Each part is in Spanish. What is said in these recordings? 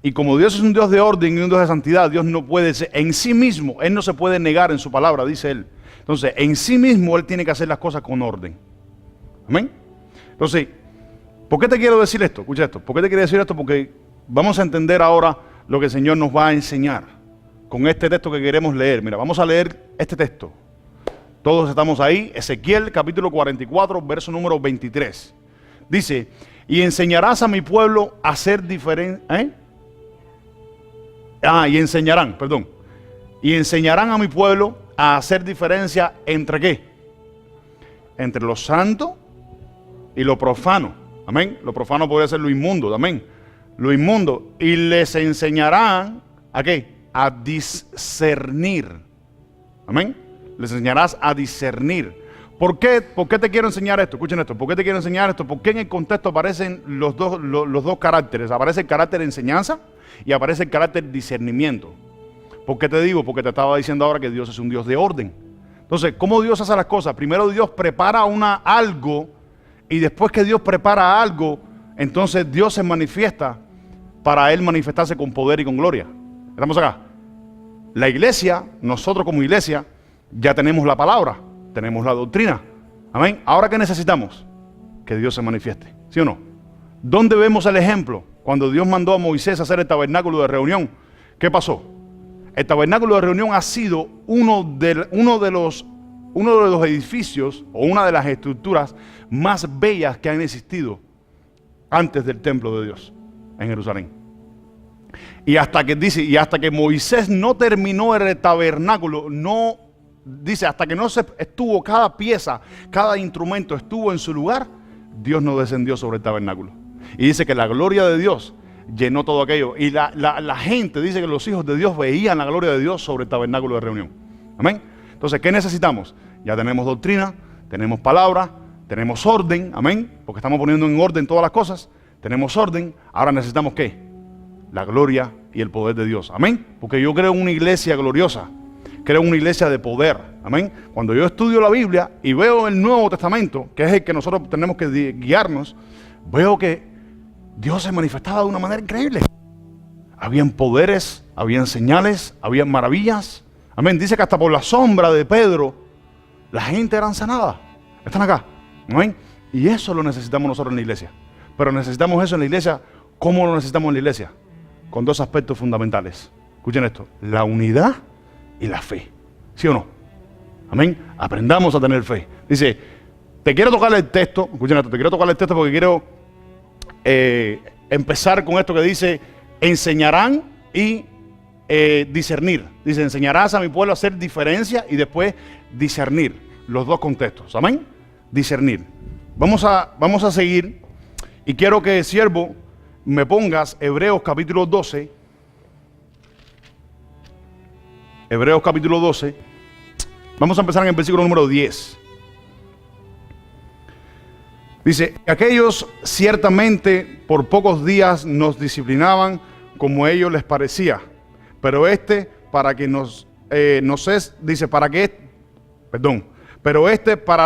Y como Dios es un Dios de orden y un Dios de santidad, Dios no puede ser, en sí mismo, Él no se puede negar en su palabra, dice Él. Entonces, en sí mismo Él tiene que hacer las cosas con orden. Amén. Entonces, ¿por qué te quiero decir esto? Escucha esto. ¿Por qué te quiero decir esto? Porque vamos a entender ahora lo que el Señor nos va a enseñar con este texto que queremos leer. Mira, vamos a leer este texto. Todos estamos ahí. Ezequiel capítulo 44, verso número 23. Dice, y enseñarás a mi pueblo a hacer diferencia. Y enseñarán a mi pueblo a hacer diferencia entre ¿qué? Entre lo santo y lo profano. Amén. Lo profano podría ser lo inmundo. Amén. Lo inmundo. Y les enseñarán ¿a qué? A discernir. Amén. Les enseñarás a discernir. ¿Por qué te quiero enseñar esto? Escuchen esto. ¿Por qué te quiero enseñar esto? Porque en el contexto aparecen los dos caracteres. Aparece el carácter de enseñanza y aparece el carácter de discernimiento. ¿Por qué te digo? Porque te estaba diciendo ahora que Dios es un Dios de orden. Entonces, ¿cómo Dios hace las cosas? Primero Dios prepara algo, y después que Dios prepara algo, entonces Dios se manifiesta para Él manifestarse con poder y con gloria. ¿Estamos acá? La iglesia, nosotros como iglesia, ya tenemos la palabra, tenemos la doctrina. Amén. ¿Ahora qué necesitamos? Que Dios se manifieste. ¿Sí o no? ¿Dónde vemos el ejemplo? Cuando Dios mandó a Moisés a hacer el tabernáculo de reunión, ¿qué pasó? El tabernáculo de reunión ha sido uno de los edificios o una de las estructuras más bellas que han existido antes del templo de Dios en Jerusalén. Y hasta que Moisés no terminó el tabernáculo, hasta que no estuvo cada pieza, cada instrumento estuvo en su lugar, Dios no descendió sobre el tabernáculo. Y dice que la gloria de Dios llenó todo aquello. Y la gente dice que los hijos de Dios veían la gloria de Dios sobre el tabernáculo de reunión. Amén. Entonces, ¿qué necesitamos? Ya tenemos doctrina, tenemos palabra, tenemos orden. Amén. Porque estamos poniendo en orden todas las cosas. Tenemos orden. Ahora necesitamos ¿qué? La gloria y el poder de Dios. Amén. Porque yo creo en una iglesia gloriosa. Creo en una iglesia de poder. Amén. Cuando yo estudio la Biblia y veo el Nuevo Testamento, que es el que nosotros tenemos que guiarnos, veo que Dios se manifestaba de una manera increíble. Habían poderes, habían señales, habían maravillas. Amén. Dice que hasta por la sombra de Pedro, la gente era sanada. Están acá. Amén. Y eso lo necesitamos nosotros en la iglesia. Pero necesitamos eso en la iglesia. ¿Cómo lo necesitamos en la iglesia? Con dos aspectos fundamentales. Escuchen esto. La unidad y la fe. ¿Sí o no? Amén. Aprendamos a tener fe. Dice, te quiero tocar el texto. Escuchen esto. Te quiero tocar el texto porque quiero empezar con esto que dice, enseñarán y discernir. Dice, enseñarás a mi pueblo a hacer diferencia y después discernir. Los dos contextos. Amén. Discernir. Vamos a seguir y quiero que, siervo, me pongas Hebreos capítulo 12. Hebreos capítulo 12. Vamos a empezar en el versículo número 10. Dice, aquellos ciertamente por pocos días nos disciplinaban como a ellos les parecía, pero para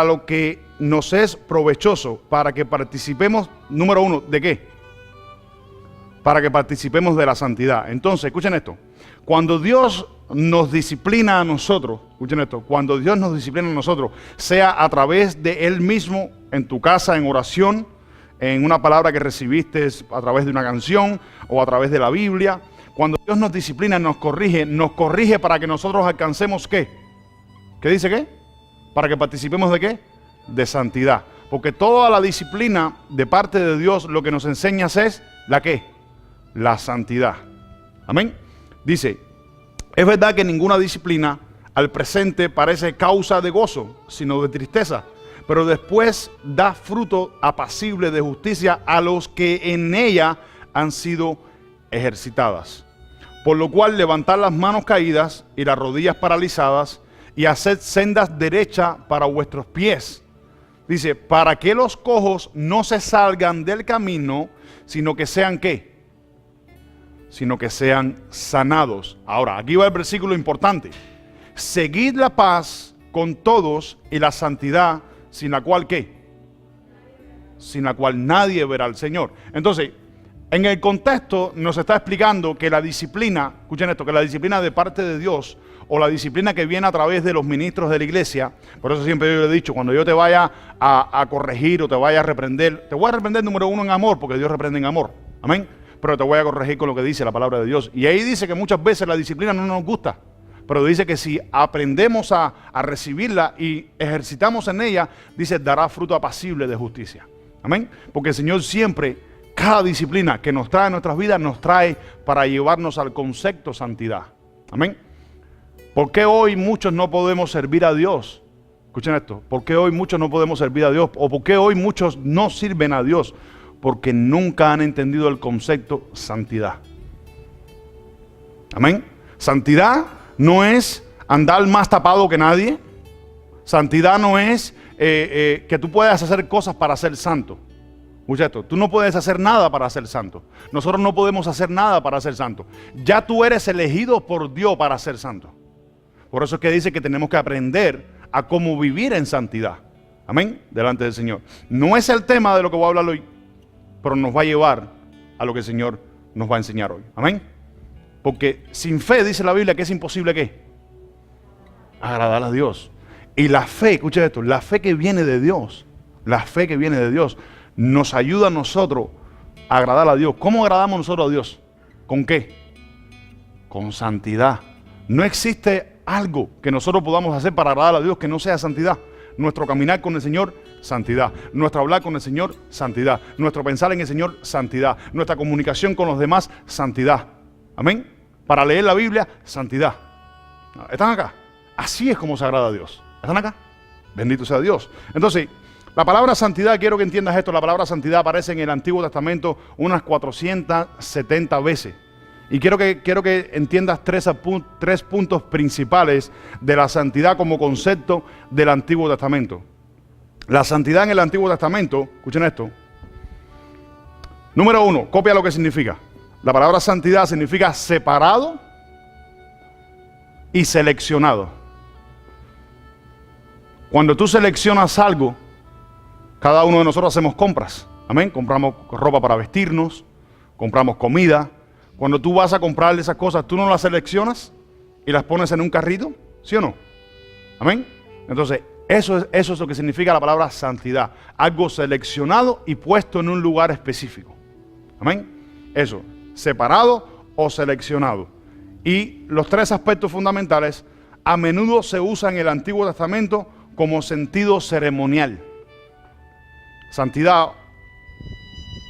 lo que nos es provechoso, para que participemos, número uno, ¿de qué? Para que participemos de la santidad. Entonces, escuchen esto, cuando Dios nos disciplina a nosotros, escuchen esto, cuando Dios nos disciplina a nosotros, sea a través de Él mismo, en tu casa, en oración, en una palabra que recibiste a través de una canción o a través de la Biblia, cuando Dios nos disciplina, nos corrige para que nosotros alcancemos ¿qué? ¿Qué dice qué? Para que participemos de ¿qué? De santidad. Porque toda la disciplina de parte de Dios lo que nos enseña es ¿la qué? La santidad. Amén. Dice, es verdad que ninguna disciplina al presente parece causa de gozo, sino de tristeza, pero después da fruto apacible de justicia a los que en ella han sido ejercitadas. Por lo cual levantad las manos caídas y las rodillas paralizadas y haced sendas derechas para vuestros pies. Dice, para que los cojos no se salgan del camino, sino que sean ¿qué? Sino que sean sanados. Ahora, aquí va el versículo importante. Seguid la paz con todos y la santidad, sin la cual ¿qué? Sin la cual nadie verá al Señor. Entonces, En el contexto nos está explicando que la disciplina, escuchen esto, que la disciplina de parte de Dios o la disciplina que viene a través de los ministros de la iglesia, por eso siempre yo le he dicho, cuando yo te vaya a corregir o te vaya a reprender, te voy a reprender número uno en amor, porque Dios reprende en amor, amén, pero te voy a corregir con lo que dice la palabra de Dios. Y ahí dice que muchas veces la disciplina no nos gusta, pero dice que si aprendemos a recibirla y ejercitamos en ella, dice, dará fruto apacible de justicia, amén, porque el Señor siempre, cada disciplina que nos trae en nuestras vidas, nos trae para llevarnos al concepto santidad. Amén. ¿Por qué hoy muchos no podemos servir a Dios? Escuchen esto. ¿Por qué hoy muchos no podemos servir a Dios? ¿O por qué hoy muchos no sirven a Dios? Porque nunca han entendido el concepto santidad. Amén. Santidad no es andar más tapado que nadie. Santidad no es que tú puedas hacer cosas para ser santo. Escucha esto, tú no puedes hacer nada para ser santo. Nosotros no podemos hacer nada para ser santo. Ya tú eres elegido por Dios para ser santo. Por eso es que dice que tenemos que aprender a cómo vivir en santidad. Amén, delante del Señor. No es el tema de lo que voy a hablar hoy, pero nos va a llevar a lo que el Señor nos va a enseñar hoy. Amén. Porque sin fe dice la Biblia que es imposible ¿qué? Agradar a Dios. Y la fe, escucha esto, la fe que viene de Dios, la fe que viene de Dios, nos ayuda a nosotros a agradar a Dios. ¿Cómo agradamos nosotros a Dios? ¿Con qué? Con santidad. No existe algo que nosotros podamos hacer para agradar a Dios que no sea santidad. Nuestro caminar con el Señor, santidad. Nuestro hablar con el Señor, santidad. Nuestro pensar en el Señor, santidad. Nuestra comunicación con los demás, santidad. Amén. Para leer la Biblia, santidad. ¿Están acá? Así es como se agrada a Dios. ¿Están acá? Bendito sea Dios. Entonces, la palabra santidad, quiero que entiendas esto, la palabra santidad aparece en el Antiguo Testamento unas 470 veces. Y quiero que entiendas tres puntos principales de la santidad como concepto del Antiguo Testamento. La santidad en el Antiguo Testamento, escuchen esto. Número uno, copia lo que significa. La palabra santidad significa separado y seleccionado. Cuando tú seleccionas algo, cada uno de nosotros hacemos compras, amén, compramos ropa para vestirnos, compramos comida. Cuando tú vas a comprar esas cosas, tú no las seleccionas y las pones en un carrito, ¿sí o no? Amén. Entonces, eso es lo que significa la palabra santidad, algo seleccionado y puesto en un lugar específico. Amén. Eso, separado o seleccionado. Y los tres aspectos fundamentales a menudo se usan en el Antiguo Testamento como sentido ceremonial. Santidad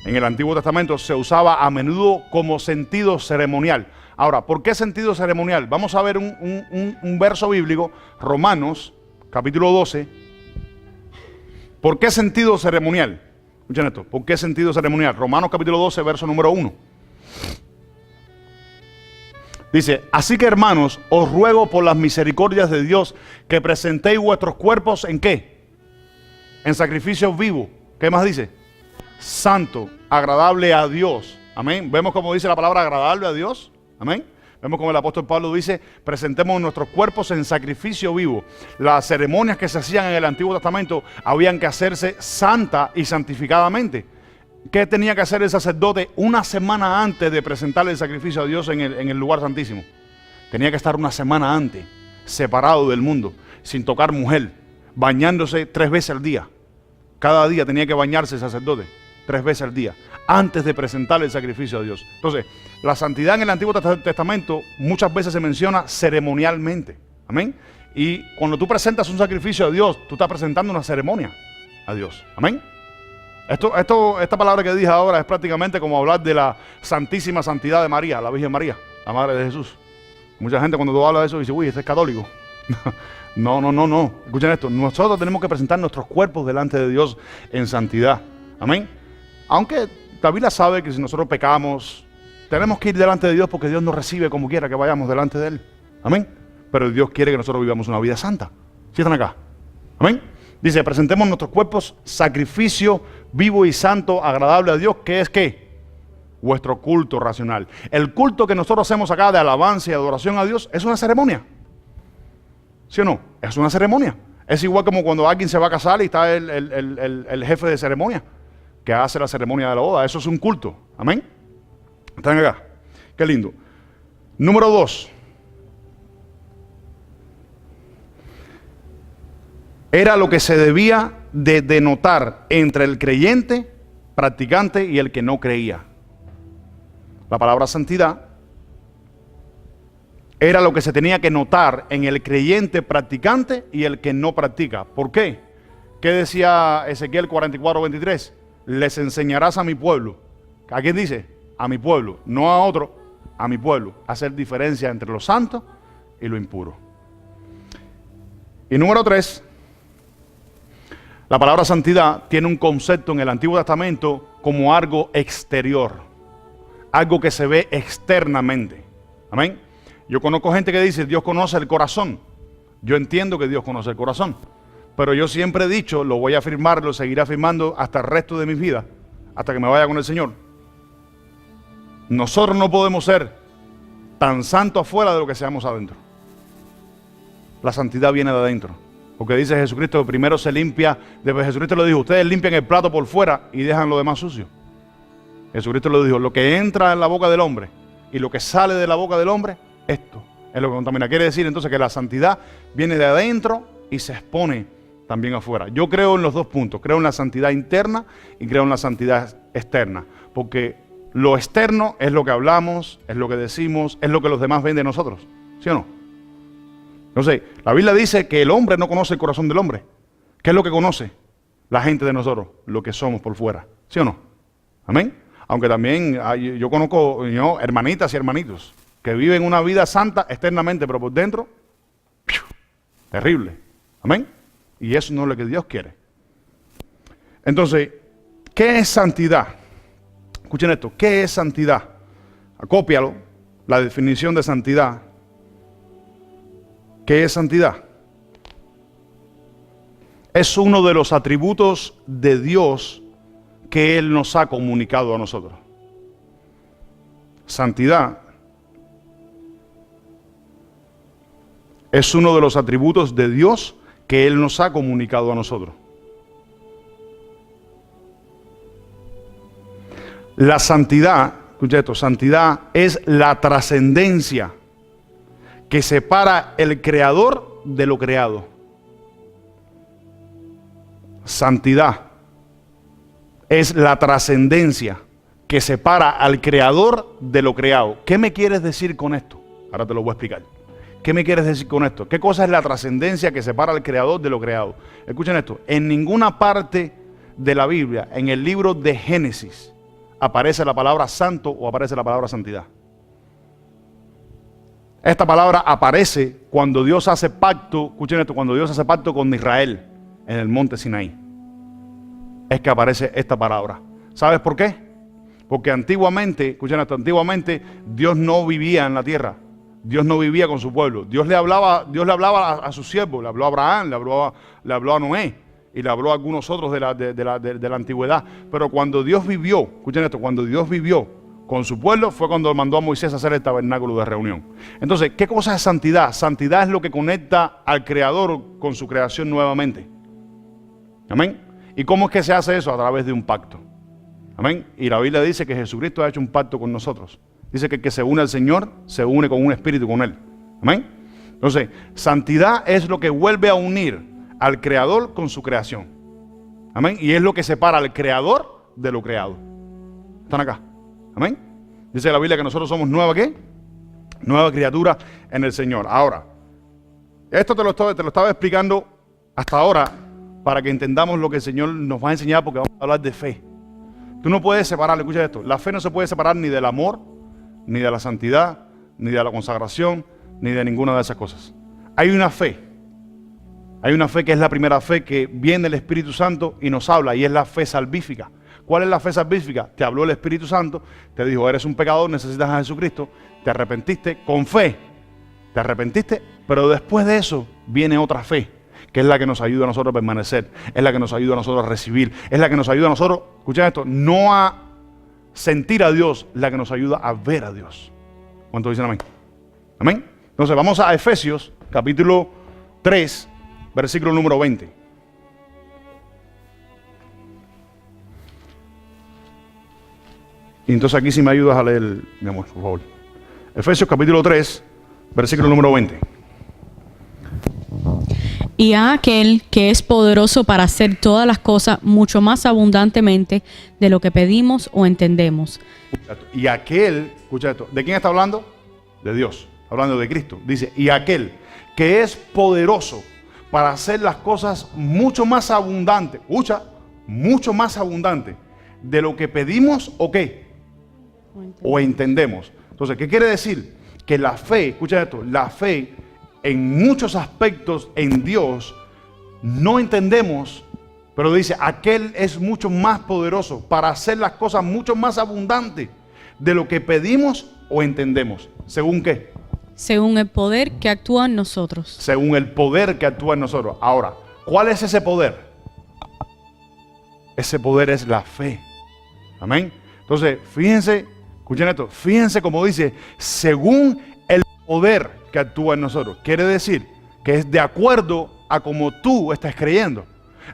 en el Antiguo Testamento se usaba a menudo como sentido ceremonial. Ahora, ¿por qué sentido ceremonial? Vamos a ver un verso bíblico, Romanos, capítulo 12. ¿Por qué sentido ceremonial? Escuchen esto, ¿por qué sentido ceremonial? Romanos capítulo 12, verso número 1. Dice, así que hermanos, os ruego por las misericordias de Dios que presentéis vuestros cuerpos ¿en qué? En sacrificio vivo. ¿Qué más dice? Santo, agradable a Dios. Amén. Vemos como dice la palabra agradable a Dios. Amén. Vemos como el apóstol Pablo dice, presentemos nuestros cuerpos en sacrificio vivo. Las ceremonias que se hacían en el Antiguo Testamento habían que hacerse santa y santificadamente. ¿Qué tenía que hacer el sacerdote una semana antes de presentarle el sacrificio a Dios en el lugar santísimo? Tenía que estar una semana antes, separado del mundo, sin tocar mujer, bañándose 3 veces al día. Cada día tenía que bañarse el sacerdote 3 veces al día, antes de presentarle el sacrificio a Dios. Entonces, la santidad en el Antiguo Testamento muchas veces se menciona ceremonialmente. Amén. Y cuando tú presentas un sacrificio a Dios, tú estás presentando una ceremonia a Dios. Amén. Esta palabra que dije ahora es prácticamente como hablar de la santísima santidad de María, la Virgen María, la Madre de Jesús. Mucha gente cuando tú hablas de eso dice, uy, este es católico. No. Escuchen esto, nosotros tenemos que presentar nuestros cuerpos delante de Dios en santidad. Amén. Aunque la Biblia sabe que si nosotros pecamos, tenemos que ir delante de Dios porque Dios nos recibe como quiera que vayamos delante de Él. Amén. Pero Dios quiere que nosotros vivamos una vida santa. ¿Sí están acá? Amén. Dice, presentemos nuestros cuerpos sacrificio vivo y santo, agradable a Dios, que es ¿qué? Vuestro culto racional. El culto que nosotros hacemos acá de alabanza y adoración a Dios es una ceremonia. ¿Sí o no? Es una ceremonia. Es igual como cuando alguien se va a casar y está el jefe de ceremonia que hace la ceremonia de la boda. Eso es un culto. Amén. ¿Están acá? Qué lindo. Número 2. Era lo que se debía de denotar entre el creyente, practicante y el que no creía. La palabra santidad era lo que se tenía que notar en el creyente practicante y el que no practica. ¿Por qué? ¿Qué decía Ezequiel 44:23? Les enseñarás a mi pueblo. ¿A quién dice? A mi pueblo, no a otro, a mi pueblo. Hacer diferencia entre lo santo y lo impuro. Y número 3, la palabra santidad tiene un concepto en el Antiguo Testamento como algo exterior, algo que se ve externamente. Amén. Yo conozco gente que dice, Dios conoce el corazón. Yo entiendo que Dios conoce el corazón, pero yo siempre he dicho, lo voy a afirmar, lo seguiré afirmando hasta el resto de mi vida, hasta que me vaya con el Señor. Nosotros no podemos ser tan santos afuera de lo que seamos adentro. La santidad viene de adentro. Porque dice Jesucristo que primero se limpia, después Jesucristo le dijo, ustedes limpian el plato por fuera y dejan lo demás sucio. Jesucristo le dijo, lo que entra en la boca del hombre y lo que sale de la boca del hombre, esto es lo que contamina. Quiere decir entonces que la santidad viene de adentro y se expone también afuera. Yo creo en los dos puntos, creo en la santidad interna y creo en la santidad externa. Porque lo externo es lo que hablamos, es lo que decimos, es lo que los demás ven de nosotros. ¿Sí o no? Entonces, la Biblia dice que el hombre no conoce el corazón del hombre. ¿Qué es lo que conoce la gente de nosotros? Lo que somos por fuera. ¿Sí o no? Amén. Aunque también yo conozco hermanitas y hermanitos que viven una vida santa externamente, pero por dentro, terrible. Amén. Y eso no es lo que Dios quiere. Entonces, ¿qué es santidad? Escuchen esto. ¿Qué es santidad? Acópialo, la definición de santidad. ¿Qué es santidad? Es uno de los atributos de Dios que Él nos ha comunicado a nosotros. Santidad es uno de los atributos de Dios que Él nos ha comunicado a nosotros. La santidad, escucha esto, santidad es la trascendencia que separa el creador de lo creado. Santidad es la trascendencia que separa al creador de lo creado. ¿Qué me quieres decir con esto? Ahora te lo voy a explicar. ¿Qué me quieres decir con esto? ¿Qué cosa es la trascendencia que separa al creador de lo creado? Escuchen esto. En ninguna parte de la Biblia, en el libro de Génesis, aparece la palabra santo o aparece la palabra santidad. Esta palabra aparece cuando Dios hace pacto, escuchen esto, cuando Dios hace pacto con Israel en el monte Sinaí. Es que aparece esta palabra. ¿Sabes por qué? Porque antiguamente, escuchen esto, antiguamente Dios no vivía en la tierra. Dios no vivía con su pueblo. Dios le hablaba a sus siervos, le habló a Abraham, le habló a Noé y le habló a algunos otros de la antigüedad. Pero cuando Dios vivió, escuchen esto, cuando Dios vivió con su pueblo fue cuando mandó a Moisés a hacer el tabernáculo de reunión. Entonces, ¿qué cosa es santidad? Santidad es lo que conecta al Creador con su creación nuevamente. Amén. ¿Y cómo es que se hace eso? A través de un pacto. Amén. Y la Biblia dice que Jesucristo ha hecho un pacto con nosotros. Dice que el que se une al Señor se une con un espíritu con Él. Amén. Entonces, santidad es lo que vuelve a unir al Creador con su creación. Amén. Y es lo que separa al Creador de lo creado. ¿Están acá? Amén. Dice la Biblia que nosotros somos nueva ¿qué? Nueva criatura en el Señor. Ahora, esto te lo estaba explicando hasta ahora para que entendamos lo que el Señor nos va a enseñar, porque vamos a hablar de fe. Tú no puedes separar, escucha esto, la fe no se puede separar ni del amor, ni de la santidad, ni de la consagración, ni de ninguna de esas cosas. Hay una fe que es la primera fe que viene del Espíritu Santo y nos habla, y es la fe salvífica. ¿Cuál es la fe salvífica? Te habló el Espíritu Santo, te dijo, eres un pecador, necesitas a Jesucristo, te arrepentiste con fe, te arrepentiste, pero después de eso viene otra fe, que es la que nos ayuda a nosotros a permanecer, es la que nos ayuda a nosotros a recibir, es la que nos ayuda a nosotros, escuchen esto, no a sentir a Dios, la que nos ayuda a ver a Dios. ¿Cuántos dicen amén? Amén. Entonces vamos a Efesios, capítulo 3, versículo número 20. Y entonces aquí si me ayudas a leer, mi amor, por favor. Efesios capítulo 3, versículo número 20. Y a aquel que es poderoso para hacer todas las cosas mucho más abundantemente de lo que pedimos o entendemos. Y aquel, escucha esto, ¿de quién está hablando? De Dios, hablando de Cristo. Dice, y aquel que es poderoso para hacer las cosas mucho más abundantes, escucha, mucho más abundante de lo que pedimos o qué, o entendemos. Entonces, ¿qué quiere decir? Que la fe, escucha esto, la fe en muchos aspectos en Dios no entendemos, pero dice, aquel es mucho más poderoso para hacer las cosas mucho más abundantes de lo que pedimos o entendemos. ¿Según qué? Según el poder que actúa en nosotros. Según el poder que actúa en nosotros. Ahora, ¿cuál es ese poder? Ese poder es la fe. Amén. Entonces, fíjense, escuchen esto, fíjense como dice, según el poder que actúa en nosotros. Quiere decir que es de acuerdo a como tú estás creyendo,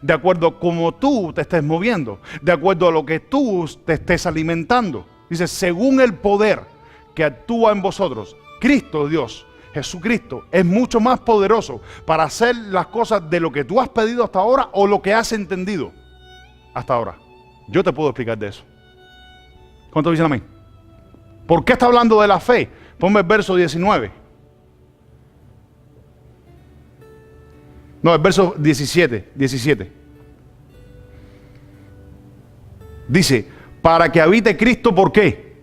de acuerdo a como tú te estés moviendo, de acuerdo a lo que tú te estés alimentando. Dice, según el poder que actúa en vosotros, Cristo Dios, Jesucristo, es mucho más poderoso para hacer las cosas de lo que tú has pedido hasta ahora o lo que has entendido hasta ahora. Yo te puedo explicar de eso. ¿Cuántos dicen amén? ¿Por qué está hablando de la fe? Ponme el verso 19. No, el verso 17. Dice, para que habite Cristo, ¿por qué?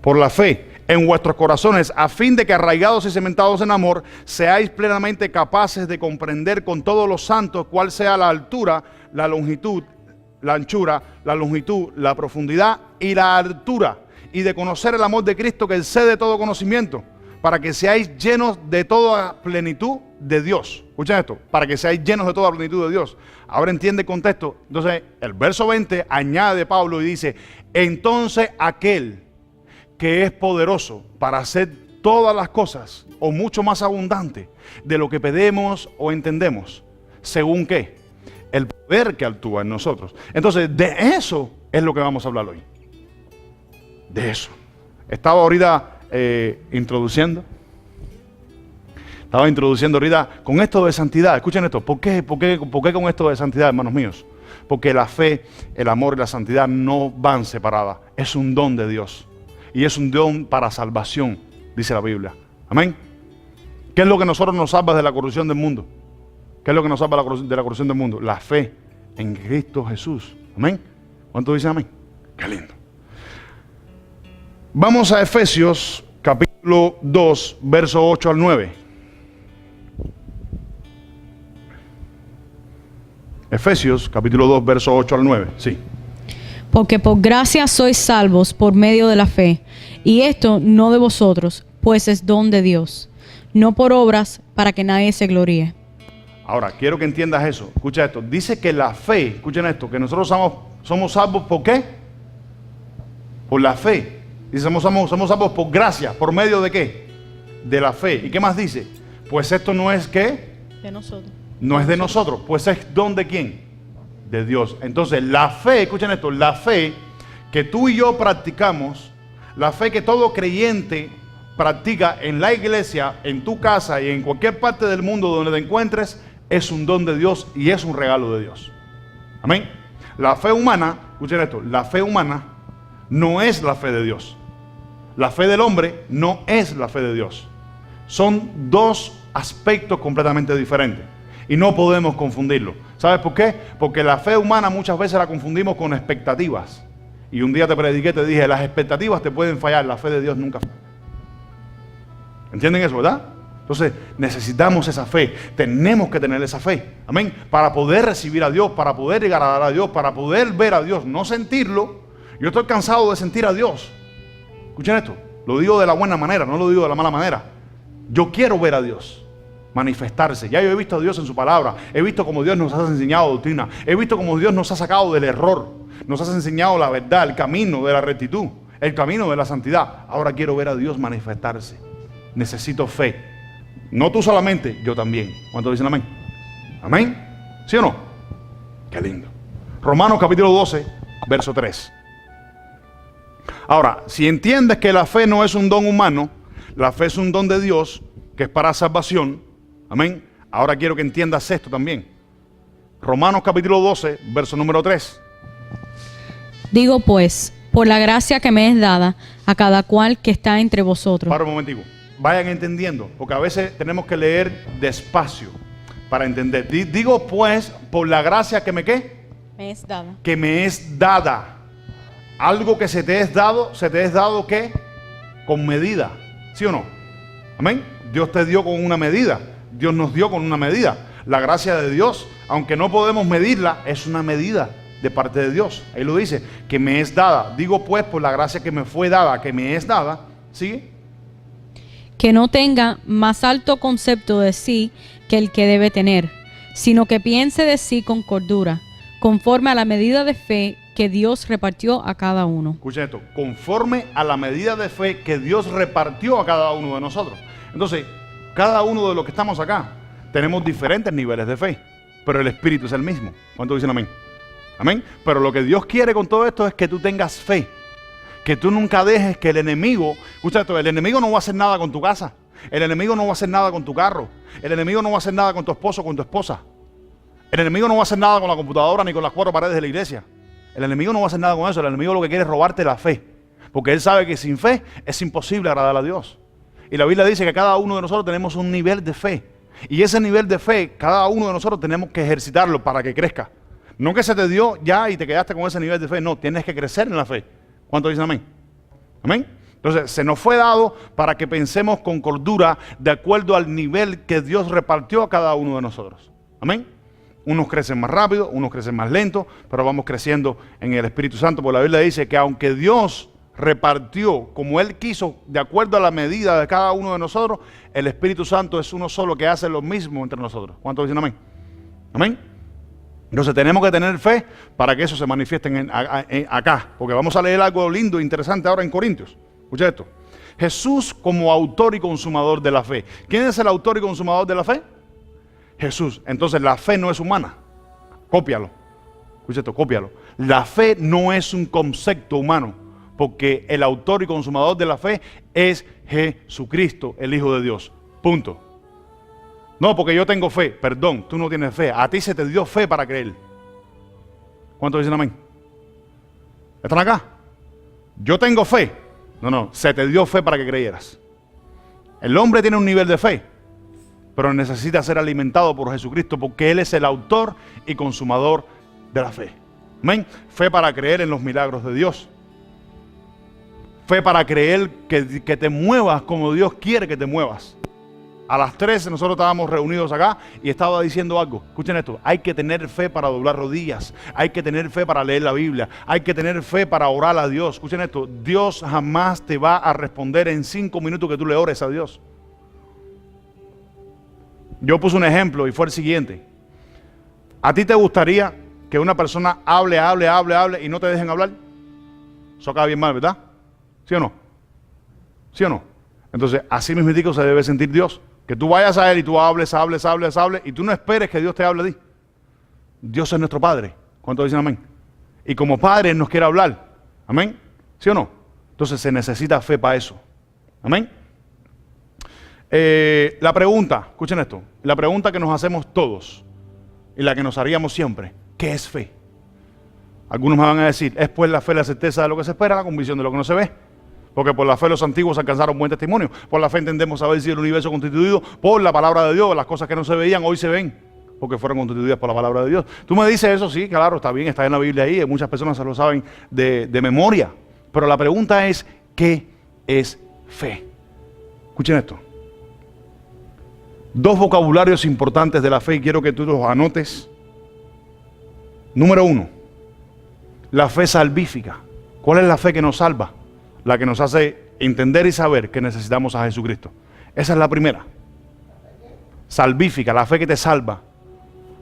Por la fe en vuestros corazones, a fin de que arraigados y cementados en amor, seáis plenamente capaces de comprender con todos los santos cuál sea la altura, la longitud, la anchura, la longitud, la profundidad y la altura, y de conocer el amor de Cristo que excede todo conocimiento, para que seáis llenos de toda plenitud de Dios. Escuchen esto, para que seáis llenos de toda plenitud de Dios. Ahora entiende el contexto. Entonces, el verso 20 añade Pablo y dice, entonces aquel que es poderoso para hacer todas las cosas, o mucho más abundante de lo que pedimos o entendemos, ¿según qué? El poder que actúa en nosotros. Entonces, de eso es lo que vamos a hablar hoy. De eso. Estaba ahorita introduciendo ahorita con esto de santidad. Escuchen esto. ¿Por qué con esto de santidad, hermanos míos? Porque la fe, el amor y la santidad no van separadas. Es un don de Dios. Y es un don para salvación, dice la Biblia. Amén. ¿Qué es lo que nosotros nos salva de la corrupción del mundo? ¿Qué es lo que nos salva de la corrupción del mundo? La fe en Cristo Jesús. Amén. ¿Cuántos dicen amén? Qué lindo. Vamos a Efesios capítulo 2, verso 8 al 9. Efesios capítulo 2, verso 8 al 9. Sí. Porque por gracia sois salvos por medio de la fe, y esto no de vosotros, pues es don de Dios, no por obras para que nadie se gloríe. Ahora, quiero que entiendas eso. Escucha esto. Dice que la fe, escuchen esto, que nosotros somos salvos ¿por qué? Por la fe. Dice, somos salvos por gracia. ¿Por medio de qué? De la fe. ¿Y qué más dice? Pues esto no es ¿qué? De nosotros. No es de nosotros. Pues es don de ¿quién? De Dios. Entonces, la fe, escuchen esto, la fe que tú y yo practicamos, la fe que todo creyente practica en la iglesia, en tu casa y en cualquier parte del mundo donde te encuentres, es un don de Dios y es un regalo de Dios. Amén. La fe humana, escuchen esto, la fe humana no es la fe de Dios. La fe del hombre no es la fe de Dios. Son dos aspectos completamente diferentes y no podemos confundirlo. ¿Sabes por qué? Porque la fe humana muchas veces la confundimos con expectativas. Y un día te prediqué, te dije, las expectativas te pueden fallar, la fe de Dios nunca falla. ¿Entienden eso, verdad? Entonces necesitamos esa fe, tenemos que tener esa fe, amén, para poder recibir a Dios, para poder llegar a dar a Dios, para poder ver a Dios, no sentirlo. Yo estoy cansado de sentir a Dios. Escuchen esto, lo digo de la buena manera, no lo digo de la mala manera. Yo quiero ver a Dios manifestarse. Ya yo he visto a Dios en su palabra, he visto cómo Dios nos ha enseñado doctrina, he visto cómo Dios nos ha sacado del error, nos ha enseñado la verdad, el camino de la rectitud, el camino de la santidad. Ahora quiero ver a Dios manifestarse. Necesito fe. No tú solamente, yo también. ¿Cuántos dicen amén? ¿Amén? ¿Sí o no? Qué lindo. Romanos capítulo 12, verso 3. Ahora, si entiendes que la fe no es un don humano, la fe es un don de Dios, que es para salvación, amén. Ahora quiero que entiendas esto también. Romanos capítulo 12, verso número 3. Digo pues, por la gracia que me es dada a cada cual que está entre vosotros. Para un momentico. Vayan entendiendo, porque a veces tenemos que leer despacio para entender. Digo pues, por la gracia que me ¿qué? Me es dada. Que me es dada. Algo que se te es dado ¿qué? Con medida. ¿Sí o no? Amén. Dios te dio con una medida. Dios nos dio con una medida. La gracia de Dios, aunque no podemos medirla, es una medida de parte de Dios. Ahí lo dice, que me es dada. Digo pues, por la gracia que me fue dada, que me es dada. ¿Sigue? Que no tenga más alto concepto de sí que el que debe tener, sino que piense de sí con cordura, conforme a la medida de fe que Dios repartió a cada uno. Escuchen esto, conforme a la medida de fe que Dios repartió a cada uno de nosotros. Entonces, cada uno de los que estamos acá, tenemos diferentes niveles de fe, pero el Espíritu es el mismo. ¿Cuántos dicen amén? Amén. Pero lo que Dios quiere con todo esto es que tú tengas fe. Que tú nunca dejes que el enemigo, escucha esto, el enemigo no va a hacer nada con tu casa. El enemigo no va a hacer nada con tu carro. El enemigo no va a hacer nada con tu esposo o con tu esposa. El enemigo no va a hacer nada con la computadora ni con las cuatro paredes de la iglesia. El enemigo no va a hacer nada con eso. El enemigo lo que quiere es robarte la fe. Porque él sabe que sin fe es imposible agradar a Dios. Y la Biblia dice que cada uno de nosotros tenemos un nivel de fe. Y ese nivel de fe, cada uno de nosotros tenemos que ejercitarlo para que crezca. No que se te dio ya y te quedaste con ese nivel de fe. No, tienes que crecer en la fe. ¿Cuántos dicen amén? Amén. Entonces, se nos fue dado para que pensemos con cordura de acuerdo al nivel que Dios repartió a cada uno de nosotros. Amén. Unos crecen más rápido, unos crecen más lento, pero vamos creciendo en el Espíritu Santo. Porque la Biblia dice que aunque Dios repartió como Él quiso, de acuerdo a la medida de cada uno de nosotros, el Espíritu Santo es uno solo que hace lo mismo entre nosotros. ¿Cuántos dicen amén? Amén. Entonces tenemos que tener fe para que eso se manifieste acá. Porque vamos a leer algo lindo e interesante ahora en Corintios. Escucha esto. Jesús como autor y consumador de la fe. ¿Quién es el autor y consumador de la fe? Jesús. Entonces la fe no es humana. Cópialo. Escucha esto, cópialo. La fe no es un concepto humano. Porque el autor y consumador de la fe es Jesucristo, el Hijo de Dios. Punto. No, porque yo tengo fe. Perdón, tú no tienes fe. A ti se te dio fe para creer. ¿Cuántos dicen amén? ¿Están acá? Yo tengo fe. No, se te dio fe para que creyeras. El hombre tiene un nivel de fe, pero necesita ser alimentado por Jesucristo porque Él es el autor y consumador de la fe. Amén. Fe para creer en los milagros de Dios. Fe para creer que te muevas como Dios quiere que te muevas. A las 13 nosotros estábamos reunidos acá y estaba diciendo algo. Escuchen esto, hay que tener fe para doblar rodillas, hay que tener fe para leer la Biblia, hay que tener fe para orar a Dios. Escuchen esto, Dios jamás te va a responder en 5 minutos que tú le ores a Dios. Yo puse un ejemplo y fue el siguiente. ¿A ti te gustaría que una persona hable y no te dejen hablar? Eso acaba bien mal, ¿verdad? ¿Sí o no? ¿Sí o no? Entonces, así mismo se debe sentir Dios. Que tú vayas a Él y tú hables, y tú no esperes que Dios te hable a ti. Dios es nuestro Padre. ¿Cuántos dicen amén? Y como Padre Él nos quiere hablar. ¿Amén? ¿Sí o no? Entonces se necesita fe para eso. ¿Amén? La pregunta, escuchen esto, la pregunta que nos hacemos todos y la que nos haríamos siempre, ¿qué es fe? Algunos me van a decir, es pues la fe la certeza de lo que se espera, la convicción de lo que no se ve. Porque por la fe los antiguos alcanzaron buen testimonio. Por la fe entendemos saber si el universo constituido por la palabra de Dios. Las cosas que no se veían hoy se ven. Porque fueron constituidas por la palabra de Dios. Tú me dices eso, sí, claro, está bien, está en la Biblia ahí. Muchas personas se lo saben de memoria. Pero la pregunta es, ¿qué es fe? Escuchen esto. 2 vocabularios importantes de la fe y quiero que tú los anotes. Número 1, la fe salvífica. ¿Cuál es la fe que nos salva? La que nos hace entender y saber que necesitamos a Jesucristo. Esa es la primera. Salvífica, la fe que te salva.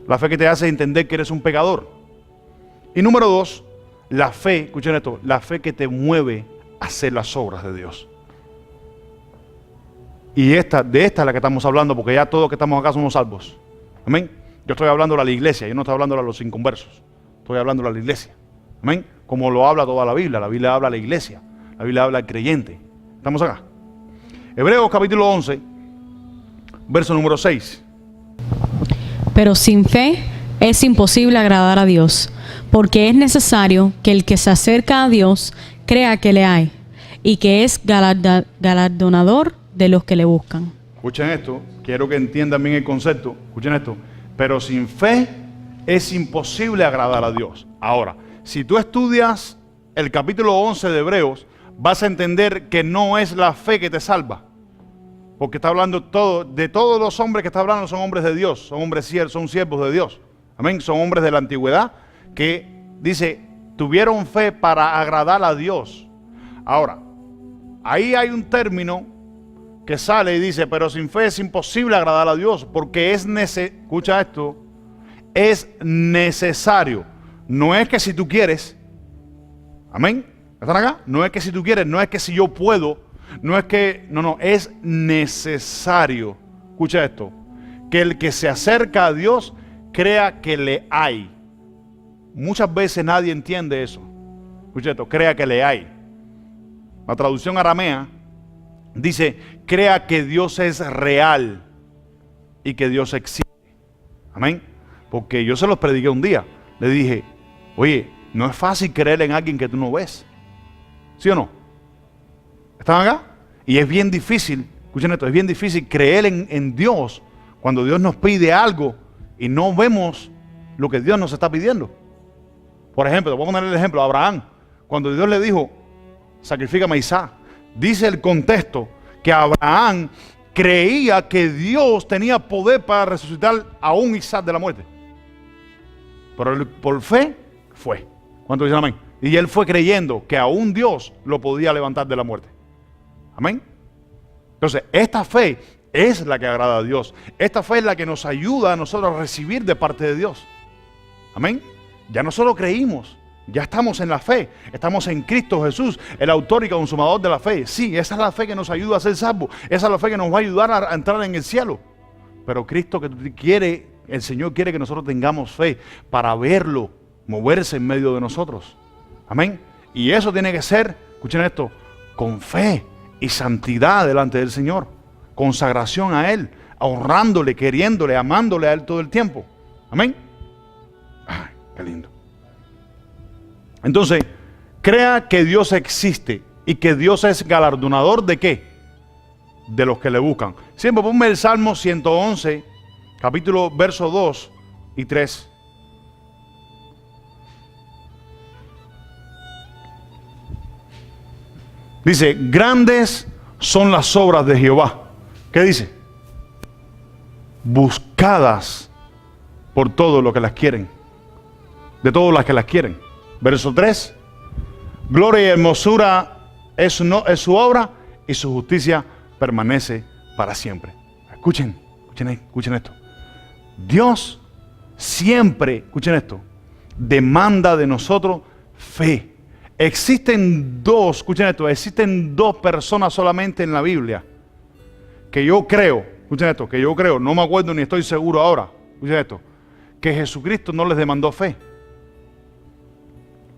La fe que te hace entender que eres un pecador. Y número 2, la fe, escuchen esto, la fe que te mueve a hacer las obras de Dios. Y de esta es la que estamos hablando, porque ya todos los que estamos acá somos salvos. Amén. Yo estoy hablando a la iglesia, yo no estoy hablando a los inconversos. Estoy hablando a la iglesia. Amén. Como lo habla toda la Biblia habla a la iglesia. La La Biblia habla del creyente. ¿Estamos acá? Hebreos capítulo 11, verso número 6. Pero sin fe es imposible agradar a Dios, porque es necesario que el que se acerca a Dios crea que le hay y que es galardonador de los que le buscan. Escuchen esto, quiero que entiendan bien el concepto. Escuchen esto. Pero sin fe es imposible agradar a Dios. Ahora, si tú estudias el capítulo 11 de Hebreos, vas a entender que no es la fe que te salva. Porque está hablando de todos los hombres que está hablando son hombres de Dios, son siervos de Dios. Amén, son hombres de la antigüedad que, dice, tuvieron fe para agradar a Dios. Ahora, ahí hay un término que sale y dice, pero sin fe es imposible agradar a Dios, porque escucha esto, es necesario. No es que si tú quieres, amén, ¿están acá? No es que si tú quieres, no es que si yo puedo, es necesario. Escucha esto, que el que se acerca a Dios crea que le hay. Muchas veces nadie entiende eso. Escucha esto, crea que le hay. La traducción aramea dice, crea que Dios es real y que Dios existe. Amén. Porque yo se los prediqué un día. Le dije, oye, no es fácil creer en alguien que tú no ves. ¿Sí o no? ¿Están acá? Y es bien difícil, escuchen esto, es bien difícil creer en Dios cuando Dios nos pide algo y no vemos lo que Dios nos está pidiendo. Por ejemplo, te voy a poner el ejemplo, Abraham, cuando Dios le dijo, sacrifícame a Isaac, dice el contexto que Abraham creía que Dios tenía poder para resucitar a un Isaac de la muerte. Pero por fe fue. ¿Cuánto dicen amén? Y él fue creyendo que aún Dios lo podía levantar de la muerte. Amén. Entonces, esta fe es la que agrada a Dios. Esta fe es la que nos ayuda a nosotros a recibir de parte de Dios. Amén. Ya nosotros creímos. Ya estamos en la fe. Estamos en Cristo Jesús, el autor y consumador de la fe. Sí, esa es la fe que nos ayuda a ser salvos. Esa es la fe que nos va a ayudar a entrar en el cielo. Pero Cristo el Señor quiere que nosotros tengamos fe para verlo moverse en medio de nosotros. Amén. Y eso tiene que ser, escuchen esto, con fe y santidad delante del Señor. Consagración a Él, honrándole, queriéndole, amándole a Él todo el tiempo. Amén. Ay, qué lindo. Entonces, crea que Dios existe y que Dios es galardonador ¿de qué? De los que le buscan. Siempre ponme el Salmo 111, capítulo, verso 2 y 3. Dice, grandes son las obras de Jehová. ¿Qué dice? Buscadas por todos los que las quieren. De todos los que las quieren. Verso 3. Gloria y hermosura es su obra y su justicia permanece para siempre. Escuchen esto. Dios siempre, escuchen esto, demanda de nosotros fe. Existen dos personas solamente en la Biblia que yo creo, no me acuerdo ni estoy seguro ahora, escuchen esto, que Jesucristo no les demandó fe.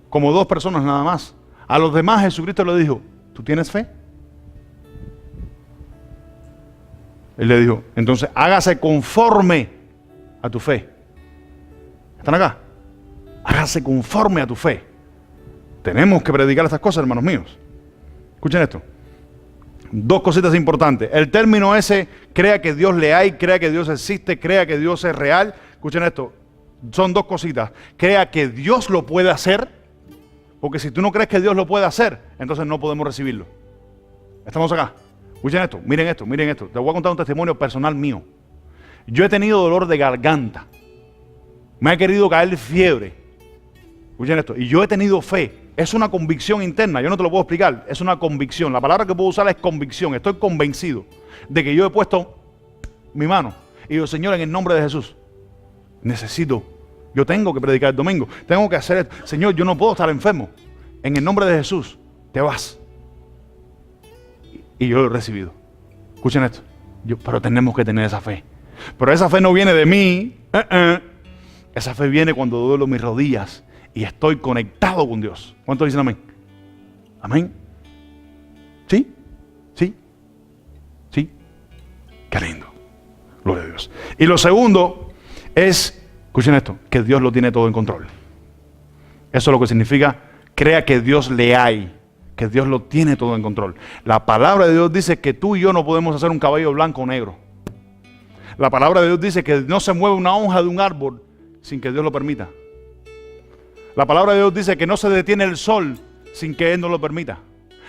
Como dos personas nada más. A los demás Jesucristo le dijo, ¿tú tienes fe? Él le dijo, entonces hágase conforme a tu fe. ¿Están acá? Hágase conforme a tu fe. Tenemos que predicar estas cosas, hermanos míos. Escuchen esto. Dos cositas importantes. El término ese, crea que Dios le hay, crea que Dios existe, crea que Dios es real. Escuchen esto. Son dos cositas. Crea que Dios lo puede hacer, porque si tú no crees que Dios lo puede hacer, entonces no podemos recibirlo. ¿Estamos acá? Escuchen esto, miren esto. Te voy a contar un testimonio personal mío. Yo he tenido dolor de garganta. Me ha querido caer fiebre. Escuchen esto. Y yo he tenido fe. Es una convicción interna. Yo no te lo puedo explicar. Es una convicción. La palabra que puedo usar es convicción. Estoy convencido de que yo he puesto mi mano y digo, Señor, en el nombre de Jesús, yo tengo que predicar el domingo. Tengo que hacer esto. Señor, yo no puedo estar enfermo. En el nombre de Jesús, te vas. Y yo lo he recibido. Escuchen esto. Pero tenemos que tener esa fe. Pero esa fe no viene de mí. Esa fe viene cuando doblo mis rodillas y estoy conectado con Dios. ¿Cuántos dicen amén? Amén. Sí, sí, sí. Qué lindo. Gloria a Dios. Y lo segundo es, escuchen esto, que Dios lo tiene todo en control. Eso es lo que significa, crea que Dios le hay, que Dios lo tiene todo en control. La palabra de Dios dice que tú y yo no podemos hacer un caballo blanco o negro. La palabra de Dios dice que no se mueve una hoja de un árbol sin que Dios lo permita. La palabra de Dios dice que no se detiene el sol sin que Él no lo permita.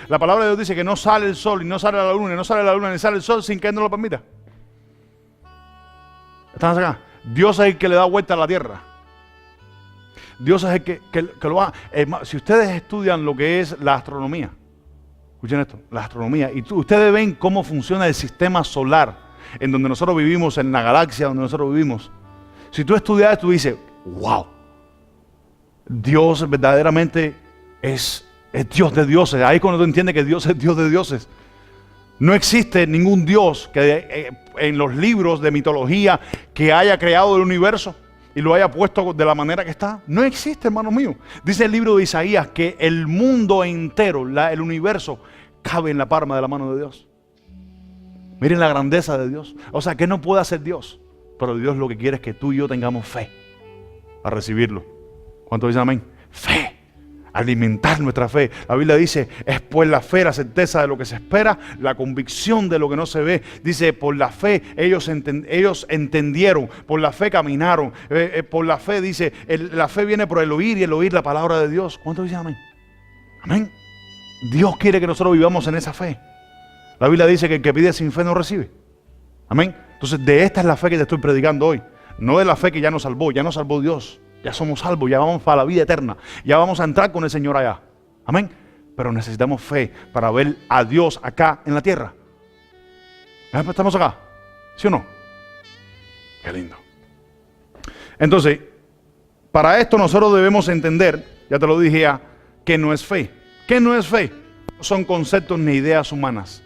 La palabra de Dios dice que no sale el sol y no sale la luna, y no sale la luna ni sale el sol sin que Él no lo permita. ¿Están acá? Dios es el que le da vuelta a la tierra. Dios es el que lo hace. Si ustedes estudian lo que es la astronomía, escuchen esto, la astronomía, y ustedes ven cómo funciona el sistema solar en donde nosotros vivimos, en la galaxia donde nosotros vivimos. Si tú estudias esto, tú dices, wow, Dios verdaderamente es Dios de dioses. Ahí es cuando tú entiendes que Dios es Dios de dioses. No existe ningún Dios que en los libros de mitología que haya creado el universo y lo haya puesto de la manera que está. No existe, hermanos míos. Dice el libro de Isaías que el mundo entero, el universo, cabe en la palma de la mano de Dios. Miren la grandeza de Dios. O sea, que no puede hacer Dios. Pero Dios lo que quiere es que tú y yo tengamos fe a recibirlo. ¿Cuántos dicen amén? Fe. Alimentar nuestra fe. La Biblia dice, es por la fe la certeza de lo que se espera, la convicción de lo que no se ve. Dice, por la fe ellos entendieron, por la fe caminaron. Por la fe, dice, la fe viene por el oír y el oír la palabra de Dios. ¿Cuántos dicen amén? Amén. Dios quiere que nosotros vivamos en esa fe. La Biblia dice que el que pide sin fe no recibe. Amén. Entonces, de esta es la fe que te estoy predicando hoy. No de la fe que ya nos salvó Dios. Ya somos salvos, ya vamos para la vida eterna. Ya vamos a entrar con el Señor allá. Amén. Pero necesitamos fe para ver a Dios acá en la tierra. ¿Estamos acá? ¿Sí o no? Qué lindo. Entonces, para esto nosotros debemos entender, ya te lo dije ya, que no es fe. ¿Qué no es fe? No son conceptos ni ideas humanas.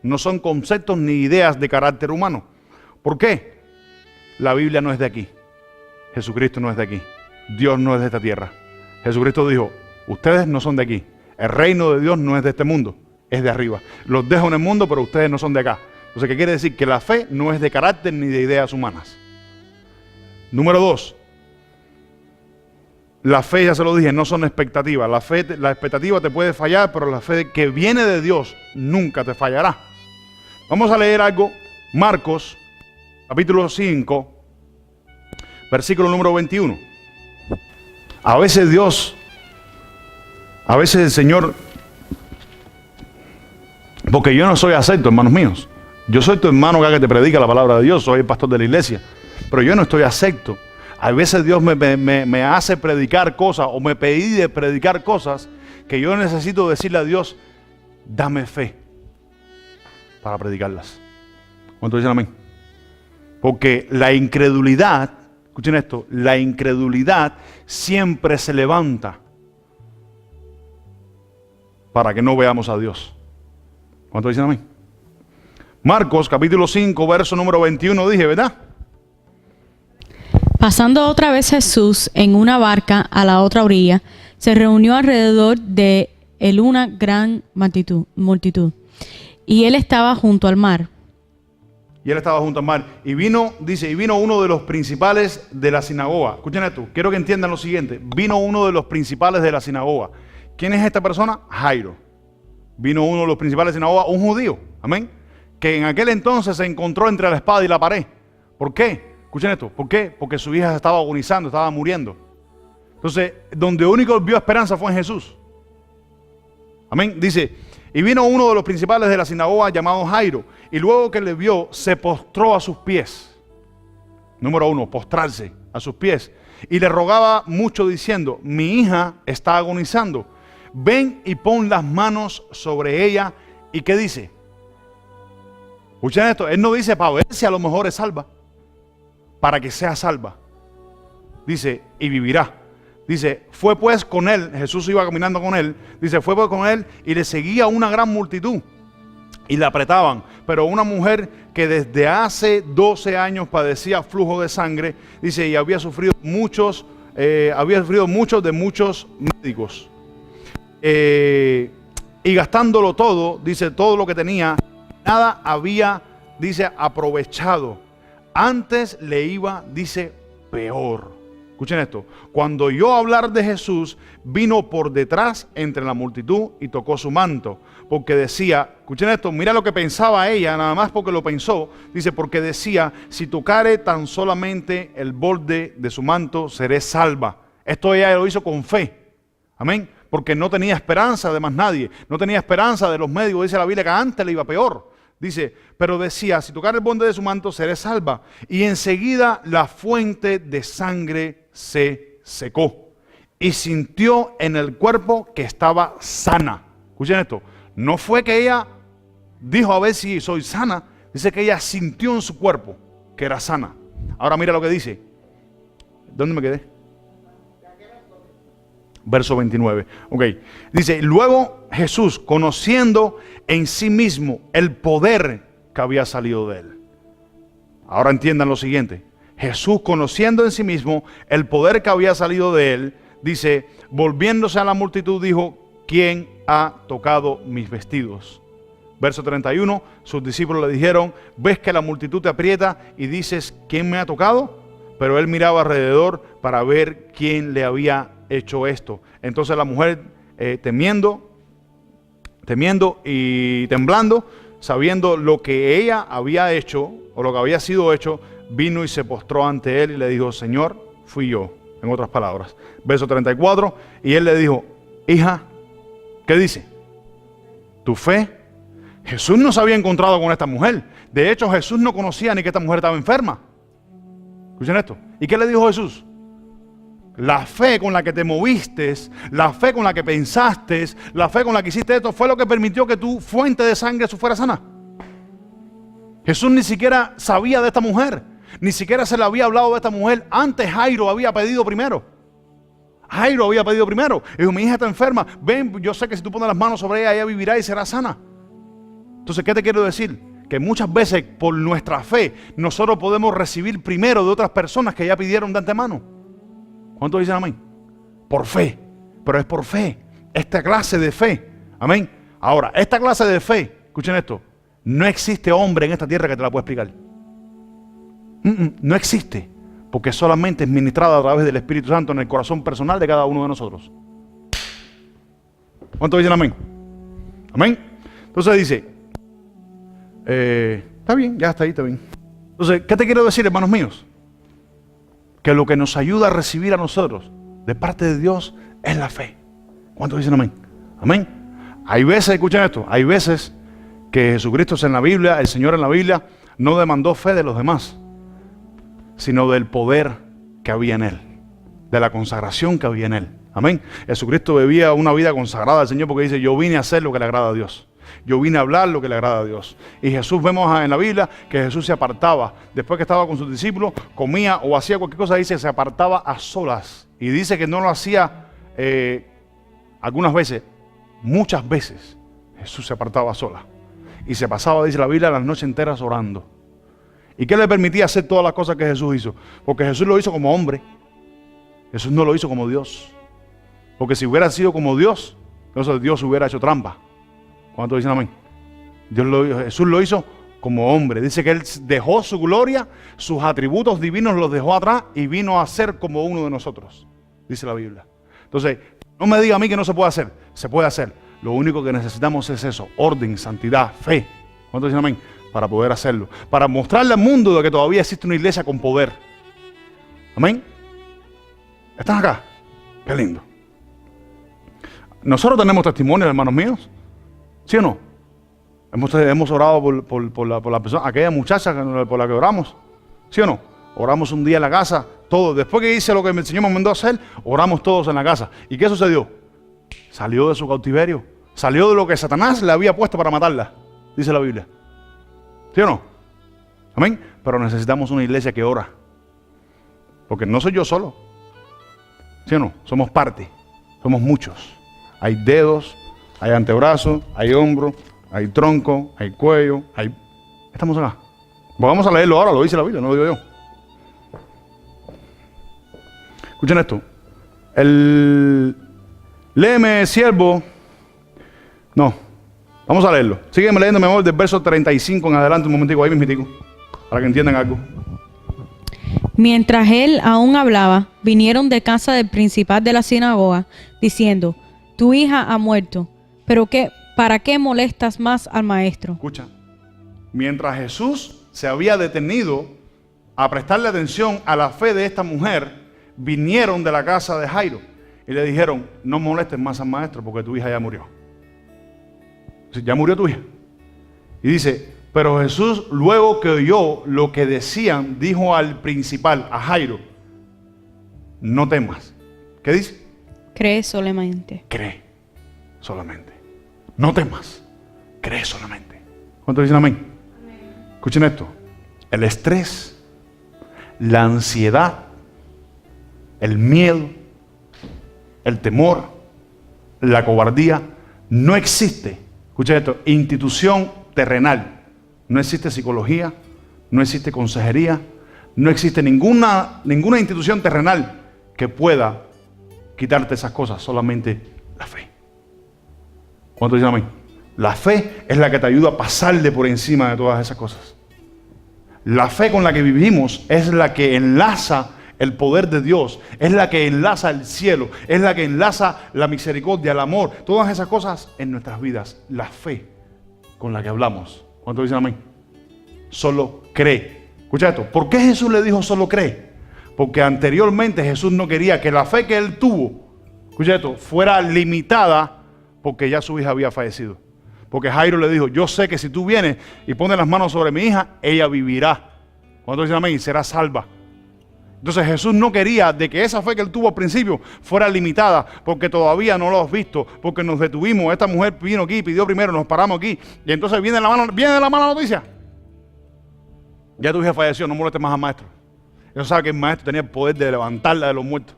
No son conceptos ni ideas de carácter humano. ¿Por qué? La Biblia no es de aquí. Jesucristo no es de aquí. Dios no es de esta tierra. Jesucristo dijo, ustedes no son de aquí. El reino de Dios no es de este mundo, es de arriba. Los dejo en el mundo, pero ustedes no son de acá. Entonces, ¿qué quiere decir? Que la fe no es de carácter ni de ideas humanas. Número 2. La fe, ya se lo dije, no son expectativas. La expectativa te puede fallar, pero la fe que viene de Dios nunca te fallará. Vamos a leer algo. Marcos, capítulo 5. Versículo número 21. A veces el Señor, porque yo no soy acepto, hermanos míos. Yo soy tu hermano que te predica la palabra de Dios, soy el pastor de la iglesia, pero yo no estoy acepto. A veces Dios me hace predicar cosas o me pide predicar cosas que yo necesito decirle a Dios, dame fe para predicarlas. ¿Cuántos dicen amén? Porque la incredulidad, escuchen esto, la incredulidad siempre se levanta para que no veamos a Dios. ¿Cuánto dicen amén? Marcos capítulo 5, verso número 21 dije, ¿verdad? Pasando otra vez Jesús en una barca a la otra orilla, se reunió alrededor de él una gran multitud, y él estaba junto al mar. Y vino uno de los principales de la sinagoga. Escuchen esto, quiero que entiendan lo siguiente. Vino uno de los principales de la sinagoga. ¿Quién es esta persona? Jairo. Vino uno de los principales de la sinagoga, un judío. Amén. Que en aquel entonces se encontró entre la espada y la pared. ¿Por qué? Escuchen esto. ¿Por qué? Porque su hija estaba agonizando, estaba muriendo. Entonces, donde único vio esperanza fue en Jesús. Amén. Dice, y vino uno de los principales de la sinagoga llamado Jairo, y luego que le vio, se postró a sus pies. Número 1, postrarse a sus pies. Y le rogaba mucho diciendo, mi hija está agonizando. Ven y pon las manos sobre ella. ¿Y qué dice? Escuchen esto, él no dice para ver si a lo mejor es salva, para que sea salva. Dice, y vivirá. Dice, fue pues con él, Jesús iba caminando con él, dice, fue pues con él y le seguía una gran multitud y le apretaban. Pero una mujer que desde hace 12 años padecía flujo de sangre, dice, y había sufrido muchos de muchos médicos. y gastándolo todo, dice, todo lo que tenía, nada había, dice, aprovechado. Antes le iba, dice, peor. Escuchen esto. Cuando oyó hablar de Jesús, vino por detrás entre la multitud y tocó su manto. Porque decía, escuchen esto, mira lo que pensaba ella, nada más porque lo pensó. Dice, porque decía, si tocare tan solamente el borde de su manto, seré salva. Esto ella lo hizo con fe. Amén. Porque no tenía esperanza de más nadie. No tenía esperanza de los médicos. Dice la Biblia que antes le iba peor. Dice, pero decía, si tocare el borde de su manto, seré salva. Y enseguida la fuente de sangre se secó. Y sintió en el cuerpo que estaba sana. Escuchen esto. No fue que ella dijo a ver si soy sana. Dice que ella sintió en su cuerpo que era sana. Ahora mira lo que dice. ¿Dónde me quedé? Verso 29. Ok. Dice, luego Jesús, conociendo en sí mismo el poder que había salido de él. Ahora entiendan lo siguiente. Jesús, conociendo en sí mismo el poder que había salido de él, dice, volviéndose a la multitud, dijo, ¿quién ha tocado mis vestidos? Verso 31, sus discípulos le dijeron, ¿ves que la multitud te aprieta y dices, ¿quién me ha tocado? Pero él miraba alrededor para ver quién le había hecho esto. Entonces la mujer, temiendo y temblando, sabiendo lo que ella había hecho, o lo que había sido hecho, vino y se postró ante él y le dijo, Señor, fui yo. En otras palabras. Verso 34, y él le dijo, hija, ¿qué dice? ¿Tu fe? Jesús no se había encontrado con esta mujer. De hecho, Jesús no conocía ni que esta mujer estaba enferma. Escuchen esto. ¿Y qué le dijo Jesús? La fe con la que te moviste, la fe con la que pensaste, la fe con la que hiciste esto, fue lo que permitió que tu fuente de sangre fuera sana. Jesús ni siquiera sabía de esta mujer. Ni siquiera se le había hablado de esta mujer. Antes Jairo había pedido primero. Jairo había pedido primero. Dijo, mi hija está enferma. Ven, yo sé que si tú pones las manos sobre ella, ella vivirá y será sana. Entonces, ¿qué te quiero decir? Que muchas veces por nuestra fe, nosotros podemos recibir primero de otras personas que ya pidieron de antemano. ¿Cuántos dicen amén? Por fe. Pero es por fe. Esta clase de fe. Amén. Ahora, esta clase de fe, escuchen esto. No existe hombre en esta tierra que te la pueda explicar. No existe. Porque solamente es ministrada a través del Espíritu Santo en el corazón personal de cada uno de nosotros. ¿Cuántos dicen amén? Amén. Entonces dice, está bien, ya está ahí, está bien. Entonces, ¿qué te quiero decir, hermanos míos? Que lo que nos ayuda a recibir a nosotros de parte de Dios es la fe. ¿Cuántos dicen amén? Amén. Hay veces, escuchen esto, hay veces que Jesucristo en la Biblia, el Señor en la Biblia, no demandó fe de los demás, sino del poder que había en Él, de la consagración que había en Él. Amén. Jesucristo vivía una vida consagrada al Señor porque dice, yo vine a hacer lo que le agrada a Dios. Yo vine a hablar lo que le agrada a Dios. Y Jesús, vemos en la Biblia que Jesús se apartaba. Después que estaba con sus discípulos, comía o hacía cualquier cosa, dice, se apartaba a solas. Y dice que no lo hacía algunas veces, muchas veces. Jesús se apartaba a solas. Y se pasaba, dice la Biblia, las noches enteras orando. ¿Y qué le permitía hacer todas las cosas que Jesús hizo? Porque Jesús lo hizo como hombre. Jesús no lo hizo como Dios. Porque si hubiera sido como Dios, entonces Dios hubiera hecho trampa. ¿Cuántos dicen amén? Jesús lo hizo como hombre. Dice que Él dejó su gloria, sus atributos divinos los dejó atrás y vino a ser como uno de nosotros. Dice la Biblia. Entonces, no me diga a mí que no se puede hacer. Se puede hacer. Lo único que necesitamos es eso. Orden, santidad, fe. ¿Cuántos dicen amén? Para poder hacerlo. Para mostrarle al mundo de que todavía existe una iglesia con poder. Amén. ¿Están acá? Qué lindo. Nosotros tenemos testimonios, hermanos míos. ¿Sí o no? Hemos orado por la persona, aquella muchacha por la que oramos. ¿Sí o no? Oramos un día en la casa, todos. Después que hice lo que el Señor me mandó a hacer, oramos todos en la casa. ¿Y qué sucedió? Salió de su cautiverio. Salió de lo que Satanás le había puesto para matarla. Dice la Biblia. ¿Sí o no? Amén. Pero necesitamos una iglesia que ora. Porque no soy yo solo. ¿Sí o no? Somos parte. Somos muchos. Hay dedos, hay antebrazos, hay hombros, hay tronco, hay cuello, hay... Estamos acá. Vamos a leerlo ahora, lo dice la Biblia, no lo digo yo. Escuchen esto. Léeme, siervo, No. Vamos a leerlo. Sígueme leyendo, mi amor, del verso 35 en adelante, un momentico, ahí mismitico, para que entiendan algo. Mientras él aún hablaba, vinieron de casa del principal de la sinagoga, diciendo: tu hija ha muerto, pero ¿para qué molestas más al maestro? Escucha. Mientras Jesús se había detenido a prestarle atención a la fe de esta mujer, vinieron de la casa de Jairo y le dijeron: no molestes más al maestro porque tu hija ya murió. Ya murió tu hija. Y dice: pero Jesús, luego que oyó lo que decían, dijo al principal, a Jairo: no temas. ¿Qué dice? Cree solamente. Cree solamente. No temas. Cree solamente. ¿Cuántos dicen amén? Amén. Escuchen esto. El estrés, la ansiedad, el miedo, el temor, la cobardía, no existe. Escuchen esto. Institución terrenal. No existe psicología, no existe consejería, no existe ninguna institución terrenal que pueda quitarte esas cosas, solamente la fe. ¿Cuántos dicen amén? La fe es la que te ayuda a pasarle por encima de todas esas cosas. La fe con la que vivimos es la que enlaza el poder de Dios, es la que enlaza el cielo, es la que enlaza la misericordia, el amor, todas esas cosas en nuestras vidas. La fe con la que hablamos. ¿Cuántos dicen amén? Solo cree. Escucha esto. ¿Por qué Jesús le dijo solo cree? Porque anteriormente Jesús no quería que la fe que él tuvo, escucha esto, fuera limitada porque ya su hija había fallecido. Porque Jairo le dijo: yo sé que si tú vienes y pones las manos sobre mi hija, ella vivirá. ¿Cuántos dicen amén? Y será salva. Entonces Jesús no quería de que esa fe que él tuvo al principio fuera limitada, porque todavía no lo has visto, porque nos detuvimos. Esta mujer vino aquí, pidió primero, nos paramos aquí, y entonces viene de la mala noticia. Ya tu hija falleció, no molestes más al maestro. Eso sabe que el maestro tenía el poder de levantarla de los muertos.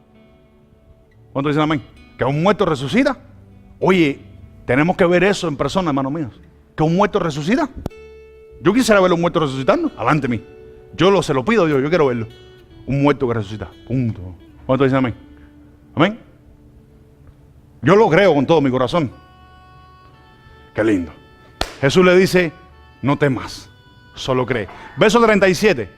¿Cuántos dicen amén? Que un muerto resucita. Oye, tenemos que ver eso en persona, hermanos míos. Que un muerto resucita. Yo quisiera ver a un muerto resucitando. Adelante mí. Se lo pido a Dios, yo quiero verlo. Un muerto que resucita. Punto. ¿Cuántos dicen amén? Amén. Yo lo creo con todo mi corazón. Qué lindo. Jesús le dice: no temas, solo cree. Verso 37.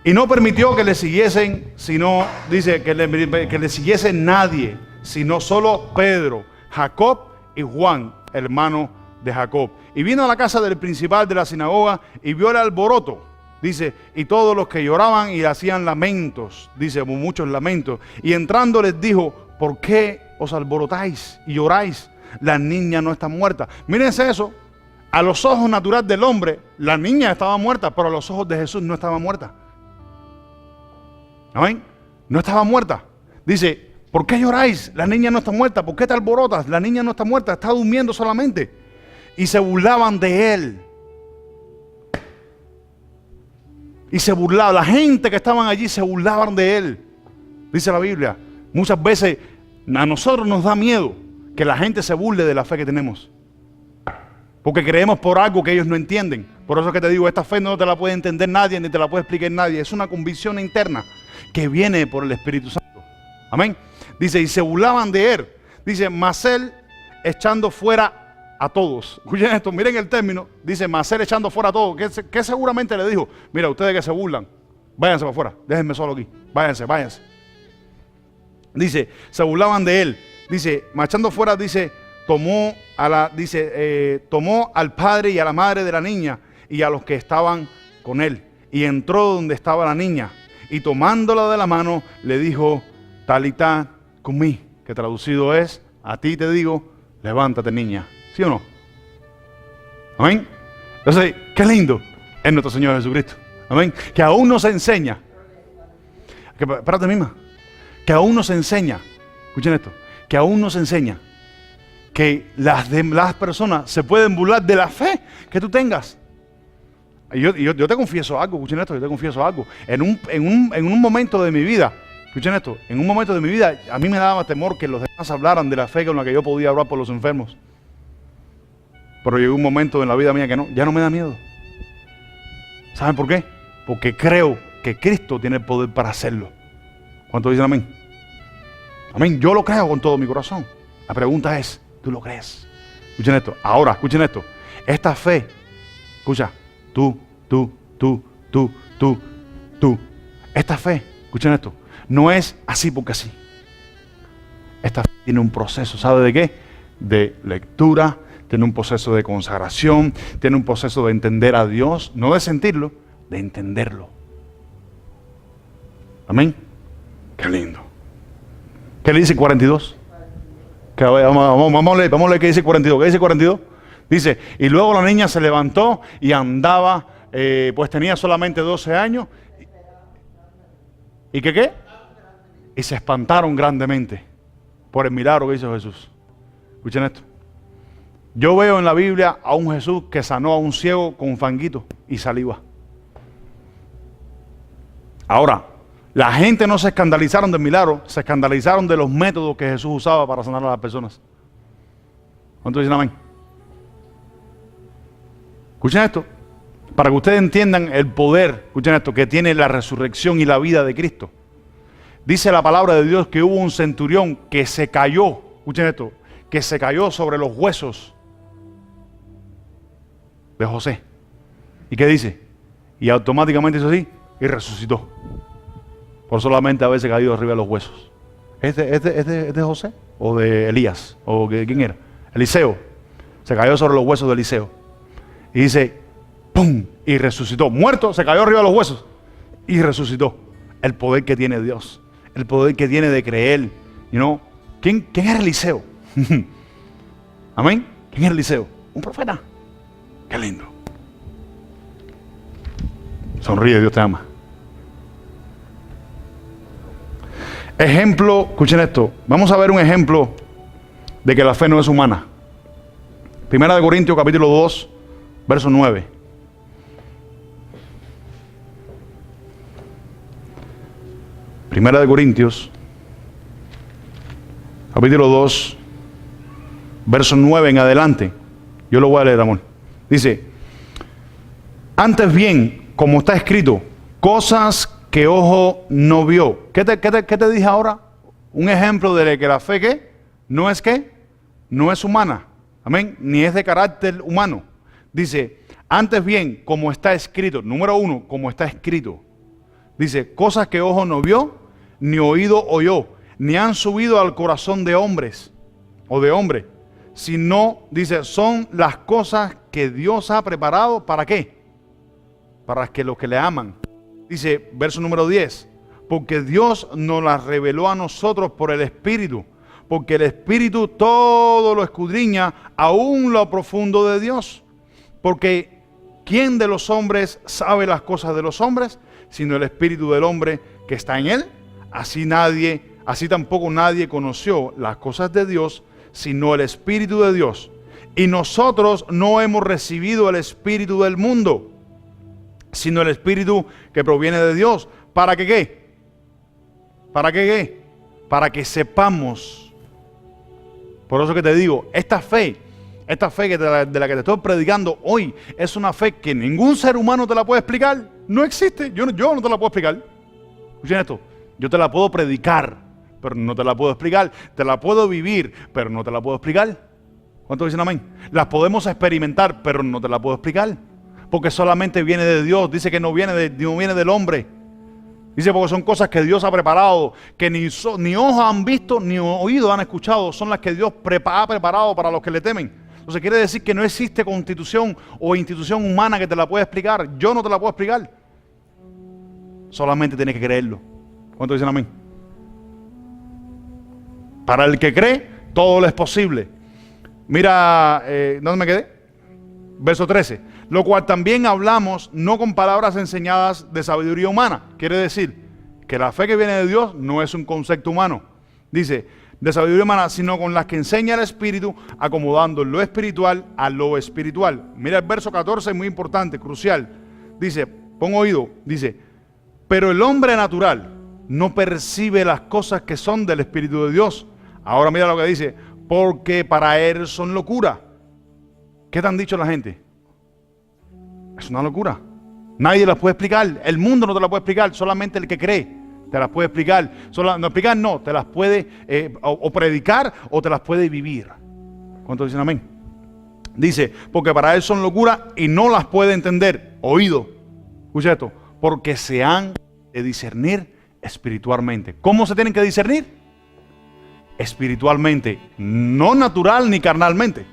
Y no permitió que le siguiesen, sino, dice, que le siguiese nadie, sino solo Pedro, Jacob y Juan, hermano de Jacob. Y vino a la casa del principal de la sinagoga y vio el alboroto. Dice: y todos los que lloraban y hacían lamentos, dice, muchos lamentos. Y entrando les dijo: ¿por qué os alborotáis y lloráis? La niña no está muerta. Mírense eso. A los ojos naturales del hombre, la niña estaba muerta, pero a los ojos de Jesús no estaba muerta. ¿Amén? No estaba muerta. Dice: ¿por qué lloráis? La niña no está muerta. ¿Por qué te alborotas? La niña no está muerta, está durmiendo solamente. Y se burlaban de él. Y se burlaba, la gente que estaban allí se burlaban de él. Dice la Biblia, muchas veces a nosotros nos da miedo que la gente se burle de la fe que tenemos. Porque creemos por algo que ellos no entienden. Por eso es que te digo, esta fe no te la puede entender nadie, ni te la puede explicar nadie. Es una convicción interna que viene por el Espíritu Santo. Amén. Dice: y se burlaban de él. Dice: mas él echando fuera a todos. Escuchen esto, miren el término. Dice: mas él echando fuera a todos. ¿Qué seguramente le dijo? Mira, ustedes que se burlan, váyanse para afuera, déjenme solo aquí. Váyanse. Dice: se burlaban de él. Dice: marchando fuera, dice, tomó al padre y a la madre de la niña y a los que estaban con él. Y entró donde estaba la niña. Y tomándola de la mano, le dijo: Talita cumí, que traducido es: a ti te digo, levántate, niña. ¿Sí o no? Amén. Entonces, qué lindo es nuestro Señor Jesucristo. Amén. Que aún nos enseña. Espérate, misma. Que aún nos enseña. Escuchen esto. Que aún nos enseña que las personas se pueden burlar de la fe que tú tengas. Yo te confieso algo. Escuchen esto. Yo te confieso algo. En un momento de mi vida. Escuchen esto. En un momento de mi vida, a mí me daba temor que los demás hablaran de la fe con la que yo podía hablar por los enfermos. Pero llegó un momento en la vida mía que ya no me da miedo. ¿Saben por qué? Porque creo que Cristo tiene el poder para hacerlo. ¿Cuántos dicen amén? Amén. Yo lo creo con todo mi corazón. La pregunta es: ¿tú lo crees? Escuchen esto. Ahora, escuchen esto. Esta fe, escucha, tú. Esta fe, escuchen esto, no es así porque así. Esta fe tiene un proceso, ¿sabe de qué? De lectura, tiene un proceso de consagración, tiene un proceso de entender a Dios, no de sentirlo, de entenderlo. Amén. Qué lindo. ¿Qué le dice 42? Vamos a leer qué dice 42. ¿Qué dice 42? Dice, y luego la niña se levantó y andaba, pues tenía solamente 12 años. ¿Y qué? Y se espantaron grandemente por el milagro que hizo Jesús. Escuchen esto. Yo veo en la Biblia a un Jesús que sanó a un ciego con fanguito y saliva. Ahora, la gente no se escandalizaron del milagro, se escandalizaron de los métodos que Jesús usaba para sanar a las personas. ¿Cuántos dicen amén? Escuchen esto, para que ustedes entiendan el poder, escuchen esto, que tiene la resurrección y la vida de Cristo. Dice la palabra de Dios que hubo un centurión que se cayó, escuchen esto, que se cayó sobre los huesos de José. ¿Y qué dice? Y automáticamente hizo así y resucitó. Por solamente haberse caído arriba de los huesos. ¿Es de José? ¿O de Elías? ¿O de quién era? Eliseo. Se cayó sobre los huesos de Eliseo. Y dice, ¡pum! Y resucitó. Muerto, se cayó arriba de los huesos. Y resucitó. El poder que tiene Dios. El poder que tiene de creer. ¿Quién era Eliseo? ¿Amén? ¿Quién era Eliseo? Un profeta. Qué lindo. Sonríe, Dios te ama. Ejemplo, escuchen esto. Vamos a ver un ejemplo de que la fe no es humana. Primera de Corintios, capítulo 2, verso 9. Primera de Corintios, capítulo 2, verso 9 en adelante. Yo lo voy a leer, amor. Dice, antes bien, como está escrito, cosas que ojo no vio. ¿Qué te dije ahora? Un ejemplo de que la fe, ¿qué? No es humana. Amén. Ni es de carácter humano. Dice, antes bien, como está escrito. Número 1, como está escrito. Dice, cosas que ojo no vio, ni oído oyó, ni han subido al corazón de hombres o de hombre, sino, dice, son las cosas que Dios ha preparado. ¿Para qué? Para que los que le aman. Dice, verso número 10, porque Dios nos las reveló a nosotros por el Espíritu, porque el Espíritu todo lo escudriña, aún lo profundo de Dios. Porque ¿quién de los hombres sabe las cosas de los hombres, sino el Espíritu del hombre que está en él? Así tampoco nadie conoció las cosas de Dios, sino el Espíritu de Dios. Y nosotros no hemos recibido el espíritu del mundo, sino el Espíritu que proviene de Dios. ¿Para qué qué? ¿Para qué qué? Para que sepamos. Por eso que te digo, esta fe que de la que te estoy predicando hoy, es una fe que ningún ser humano te la puede explicar. No existe, yo no te la puedo explicar. Escuchen esto, yo te la puedo predicar, pero no te la puedo explicar. Te la puedo vivir, pero no te la puedo explicar. ¿Cuántos dicen amén? Las podemos experimentar, pero no te la puedo explicar. Porque solamente viene de Dios. Dice que no viene del hombre. Dice porque son cosas que Dios ha preparado, que ni ojos han visto, ni oídos han escuchado. Son las que Dios ha preparado para los que le temen. Entonces quiere decir que no existe constitución o institución humana que te la pueda explicar. Yo no te la puedo explicar. Solamente tienes que creerlo. ¿Cuántos dicen amén? Para el que cree, todo le es posible. Mira, ¿dónde me quedé? Verso 13. Lo cual también hablamos no con palabras enseñadas de sabiduría humana. Quiere decir que la fe que viene de Dios no es un concepto humano. Dice, de sabiduría humana, sino con las que enseña el Espíritu, acomodando lo espiritual a lo espiritual. Mira el verso 14, muy importante, crucial. Dice, pon oído, dice, pero el hombre natural no percibe las cosas que son del Espíritu de Dios. Ahora mira lo que dice, porque para él son locura. ¿Qué te han dicho la gente? Es una locura. Nadie las puede explicar. El mundo no te la puede explicar. Solamente el que cree te las puede explicar. No, te las puede o predicar o te las puede vivir. ¿Cuántos dicen amén? Dice, porque para él son locura y no las puede entender. Oído, escucha esto, porque se han de discernir espiritualmente. ¿Cómo se tienen que discernir? Espiritualmente, no natural ni carnalmente,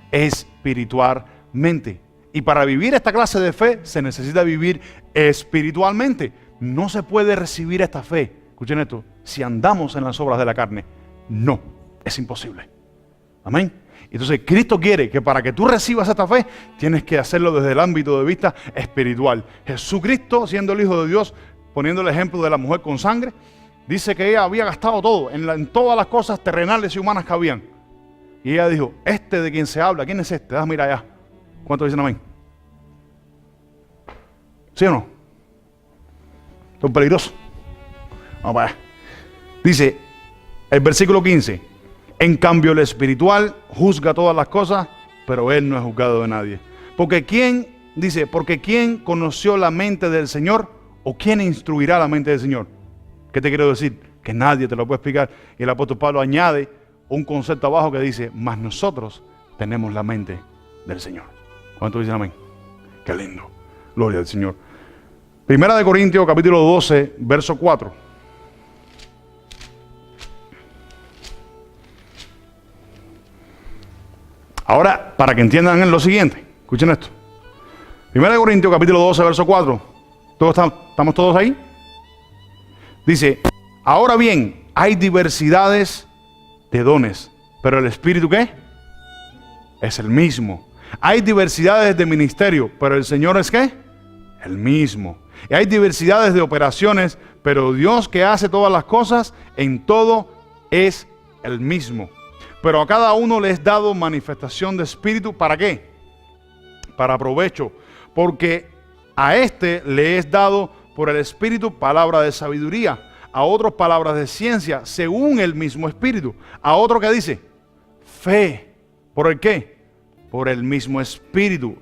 espiritualmente. Y para vivir esta clase de fe se necesita vivir espiritualmente. No se puede recibir esta fe, escuchen esto, si andamos en las obras de la carne. No, es imposible. Amén. Entonces Cristo quiere que para que tú recibas esta fe, tienes que hacerlo desde el ámbito de vista espiritual. Jesucristo, siendo el Hijo de Dios, poniendo el ejemplo de la mujer con sangre, dice que ella había gastado todo en todas las cosas terrenales y humanas que habían. Y ella dijo, este de quien se habla, ¿quién es este? Mira allá. ¿Cuántos dicen amén? ¿Sí o no? Esto es peligroso. Vamos para allá. Dice el versículo 15. En cambio el espiritual juzga todas las cosas, pero él no es juzgado de nadie. Porque ¿quién conoció la mente del Señor? ¿O quién instruirá la mente del Señor? ¿Qué te quiero decir? Que nadie te lo puede explicar. Y el apóstol Pablo añade un concepto abajo que dice, mas nosotros tenemos la mente del Señor. ¿Cuántos dicen amén? Qué lindo. Gloria al Señor. Primera de Corintios, capítulo 12, verso 4. Ahora, para que entiendan lo siguiente, escuchen esto. Primera de Corintios, capítulo 12, verso 4. ¿Estamos todos ahí? Dice, ahora bien, hay diversidades de dones, pero el Espíritu, ¿qué? Es el mismo. Hay diversidades de ministerio, pero el Señor es, ¿qué? El mismo. Y hay diversidades de operaciones, pero Dios que hace todas las cosas, en todo es el mismo. Pero a cada uno le es dado manifestación de Espíritu, ¿para qué? Para provecho, porque a este le es dado por el Espíritu palabra de sabiduría, a otros palabras de ciencia, según el mismo Espíritu. A otro que dice, fe. ¿Por el qué? Por el mismo Espíritu.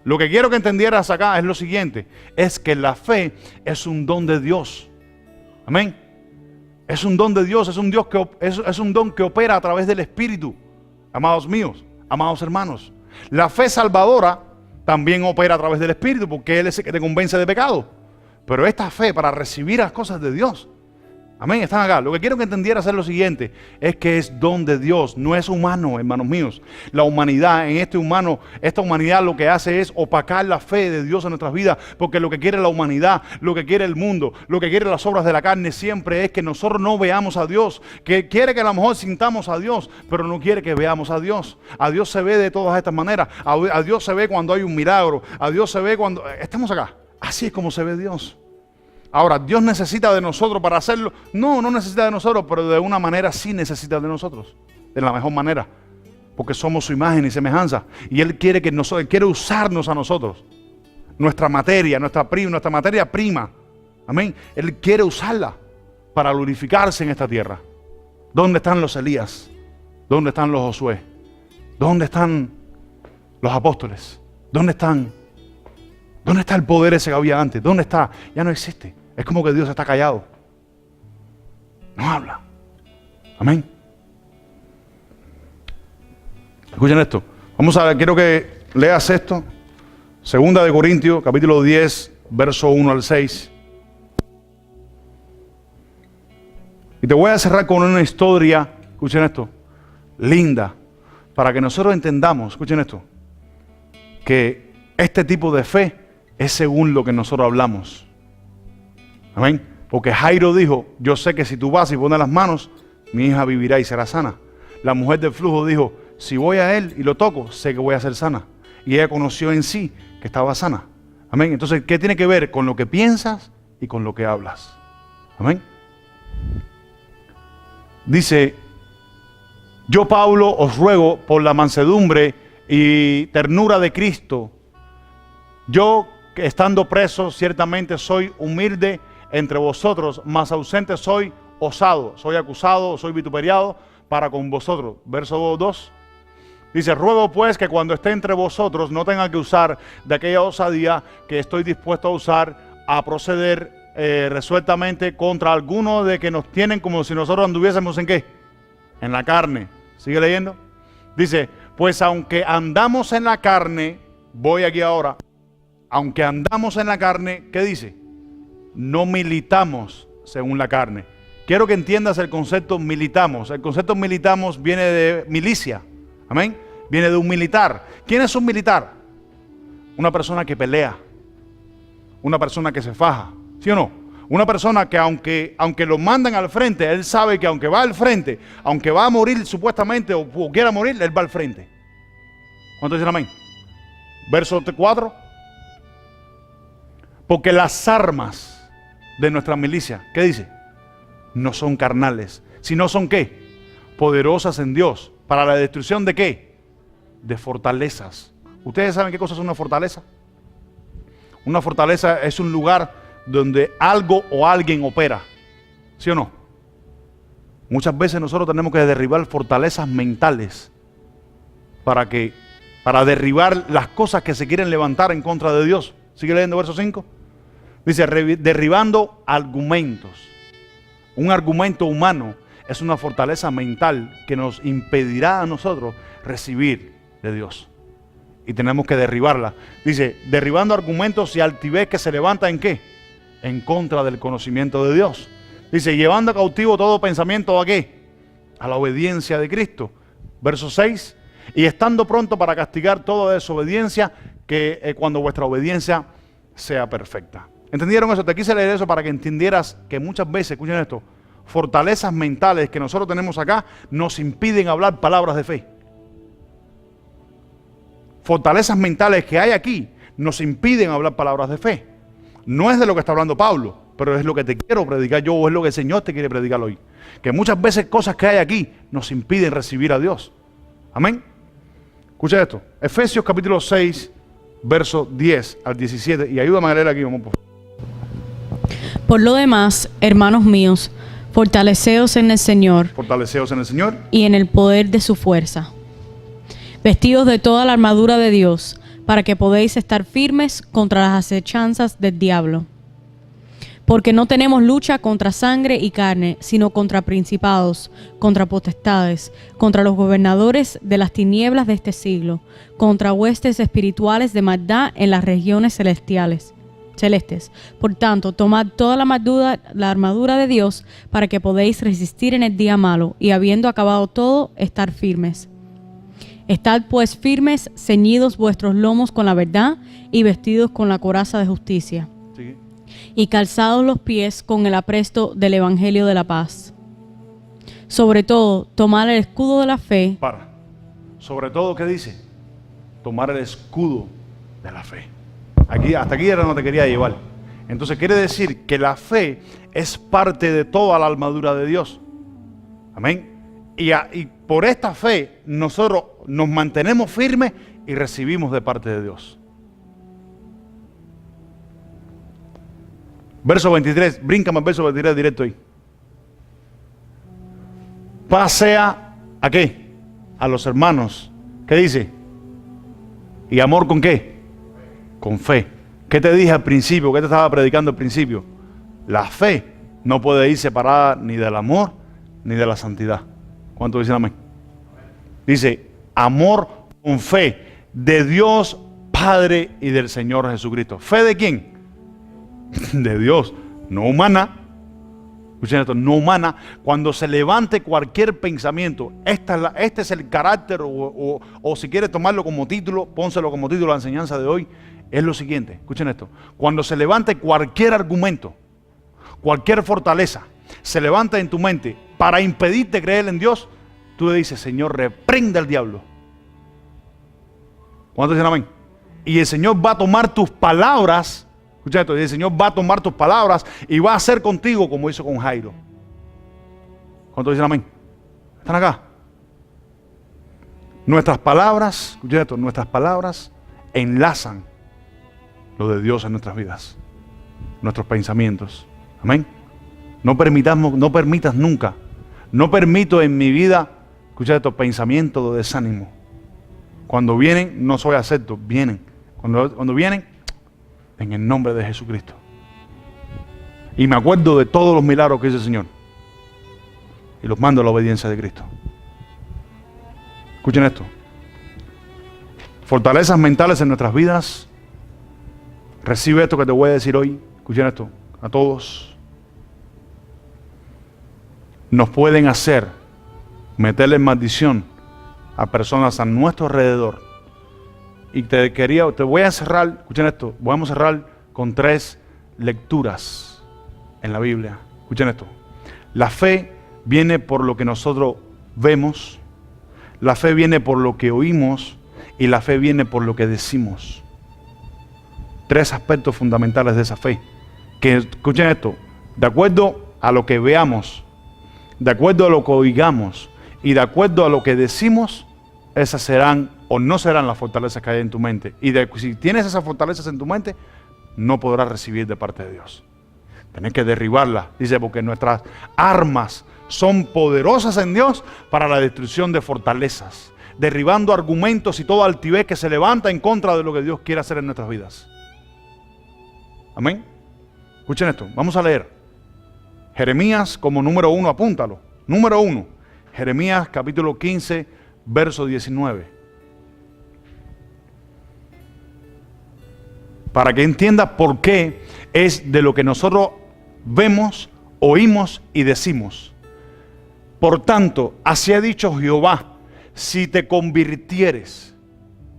Lo que quiero que entendieras acá es lo siguiente, es que la fe es un don de Dios. Amén. Es un don de Dios, es un don que opera a través del Espíritu. Amados míos, amados hermanos. La fe salvadora también opera a través del Espíritu, porque Él es el que te convence de pecado. Pero esta fe para recibir las cosas de Dios, amén, están acá. Lo que quiero que entendieras es lo siguiente, es que es don de Dios, no es humano, hermanos míos. La humanidad, esta humanidad lo que hace es opacar la fe de Dios en nuestras vidas, porque lo que quiere la humanidad, lo que quiere el mundo, lo que quiere las obras de la carne siempre es que nosotros no veamos a Dios, que quiere que a lo mejor sintamos a Dios, pero no quiere que veamos a Dios. A Dios se ve de todas estas maneras, a Dios se ve cuando hay un milagro, a Dios se ve cuando estamos acá. Así es como se ve Dios. Ahora, ¿Dios necesita de nosotros para hacerlo? No, no necesita de nosotros, pero de una manera sí necesita de nosotros. De la mejor manera. Porque somos su imagen y semejanza. Y Él quiere Él quiere usarnos a nosotros. Nuestra materia prima. Amén. Él quiere usarla para glorificarse en esta tierra. ¿Dónde están los Elías? ¿Dónde están los Josué? ¿Dónde están los apóstoles? ¿Dónde está el poder ese que había antes? ¿Dónde está? Ya no existe. Es como que Dios está callado. No habla. Amén. Escuchen esto. Vamos a ver, quiero que leas esto. Segunda de Corintios, capítulo 10, verso 1 al 6. Y te voy a cerrar con una historia, escuchen esto, linda, para que nosotros entendamos, escuchen esto, que este tipo de fe es según lo que nosotros hablamos. Amén. Porque Jairo dijo, yo sé que si tú vas y pones las manos, mi hija vivirá y será sana. La mujer del flujo dijo, si voy a él y lo toco, sé que voy a ser sana. Y ella conoció en sí que estaba sana. Amén. Entonces, ¿qué tiene que ver con lo que piensas y con lo que hablas? Amén. Dice, yo Pablo os ruego por la mansedumbre y ternura de Cristo. Yo, estando preso, ciertamente soy humilde entre vosotros, mas ausente soy osado, soy acusado, soy vituperiado para con vosotros. Verso 2. Dice, ruego pues que cuando esté entre vosotros no tenga que usar de aquella osadía que estoy dispuesto a usar, a proceder resueltamente contra alguno de que nos tienen como si nosotros anduviésemos ¿en qué? En la carne. ¿Sigue leyendo? Dice, Pues aunque andamos en la carne, voy aquí ahora, aunque andamos en la carne, ¿qué dice? No militamos según la carne. Quiero que entiendas el concepto militamos. El concepto militamos viene de milicia. Amén. Viene de un militar. ¿Quién es un militar? Una persona que pelea. Una persona que se faja. ¿Sí o no? Una persona que aunque lo mandan al frente, él sabe que aunque va al frente, aunque va a morir supuestamente o quiera morir, él va al frente. ¿Cuántos dicen amén? Verso 4. Porque las armas de nuestra milicia, ¿qué dice? No son carnales, sino son ¿qué? Poderosas en Dios. ¿Para la destrucción de qué? De fortalezas. ¿Ustedes saben qué cosa es una fortaleza? Una fortaleza es un lugar donde algo o alguien opera. ¿Sí o no? Muchas veces nosotros tenemos que derribar fortalezas mentales para derribar las cosas que se quieren levantar en contra de Dios. Sigue leyendo verso 5. Dice, derribando argumentos. Un argumento humano es una fortaleza mental que nos impedirá a nosotros recibir de Dios. Y tenemos que derribarla. Dice, derribando argumentos y altivez que se levanta ¿en qué? En contra del conocimiento de Dios. Dice, llevando cautivo todo pensamiento ¿a qué? A la obediencia de Cristo. Verso 6. Y estando pronto para castigar toda desobediencia, que cuando vuestra obediencia sea perfecta. ¿Entendieron eso? Te quise leer eso para que entendieras que muchas veces, escuchen esto, fortalezas mentales que nosotros tenemos acá nos impiden hablar palabras de fe. Fortalezas mentales que hay aquí nos impiden hablar palabras de fe. No es de lo que está hablando Pablo, pero es lo que te quiero predicar yo, o es lo que el Señor te quiere predicar hoy. Que muchas veces cosas que hay aquí nos impiden recibir a Dios. Amén. Escucha esto. Efesios capítulo 6, verso 10 al 17. Y ayúdame a leer aquí, vamos por favor. Por lo demás, hermanos míos, fortaleceos en el Señor. Fortaleceos en el Señor. Y en el poder de su fuerza. Vestidos de toda la armadura de Dios, para que podáis estar firmes contra las acechanzas del diablo. Porque no tenemos lucha contra sangre y carne, sino contra principados, contra potestades, contra los gobernadores de las tinieblas de este siglo, contra huestes espirituales de maldad en las regiones celestes. Por tanto, tomad toda la armadura de Dios para que podáis resistir en el día malo, y habiendo acabado todo, estar firmes. Estad pues firmes, ceñidos vuestros lomos con la verdad y vestidos con la coraza de justicia. Sí. Y calzados los pies con el apresto del evangelio de la paz. Sobre todo, tomar el escudo de la fe. Sobre todo, ¿qué dice? Tomar el escudo de la fe. Hasta aquí era donde te quería llevar. Entonces quiere decir que la fe es parte de toda la armadura de Dios. Amén. Y por esta fe nosotros nos mantenemos firmes y recibimos de parte de Dios. Verso 23, bríncame al verso 23 directo ahí. Paz sea, ¿a qué? A los hermanos. ¿Qué dice? ¿Y amor con qué? Con fe. ¿Qué te dije al principio? ¿Qué te estaba predicando al principio? La fe no puede ir separada ni del amor ni de la santidad. ¿Cuánto dicen amén? Dice, amor con fe de Dios Padre y del Señor Jesucristo. ¿Fe de quién? De Dios, no humana. Escuchen esto, no humana. Cuando se levante cualquier pensamiento, este es el carácter, o si quieres tomarlo como título, pónselo como título a la enseñanza de hoy, es lo siguiente. Escuchen esto. Cuando se levante cualquier argumento, cualquier fortaleza, se levanta en tu mente para impedirte creer en Dios, tú le dices, Señor, reprenda al diablo. ¿Cuántos dicen amén? Y el Señor va a tomar tus palabras, escucha esto, y el Señor va a tomar tus palabras y va a hacer contigo como hizo con Jairo. ¿Cuántos dicen amén? ¿Están acá? Nuestras palabras, escucha esto, nuestras palabras enlazan lo de Dios en nuestras vidas, nuestros pensamientos. Amén. No permitas nunca, no permito en mi vida, escucha esto, pensamientos de desánimo. Cuando vienen, no soy acepto, vienen. Cuando vienen, en el nombre de Jesucristo. Y me acuerdo de todos los milagros que hizo el Señor. Y los mando a la obediencia de Cristo. Escuchen esto. fortalezas mentales en nuestras vidas, recibe esto que te voy a decir hoy. Escuchen esto, a todos. Nos pueden hacer meterle maldición a personas a nuestro alrededor. Y te voy a cerrar, escuchen esto, vamos a cerrar con 3 lecturas en la Biblia. Escuchen esto. La fe viene por lo que nosotros vemos, la fe viene por lo que oímos y la fe viene por lo que decimos. 3 aspectos fundamentales de esa fe. Que, escuchen esto, de acuerdo a lo que veamos, de acuerdo a lo que oigamos y de acuerdo a lo que decimos, esas serán o no serán las fortalezas que hay en tu mente. Y si tienes esas fortalezas en tu mente, no podrás recibir de parte de Dios. Tienes que derribarlas, dice, porque nuestras armas son poderosas en Dios para la destrucción de fortalezas, derribando argumentos y toda altivez que se levanta en contra de lo que Dios quiere hacer en nuestras vidas. Amén. Escuchen esto, vamos a leer Jeremías como número 1, apúntalo. Número 1, Jeremías capítulo 15, verso 19. Para que entiendas por qué es de lo que nosotros vemos, oímos y decimos. Por tanto, así ha dicho Jehová, si te convirtieres,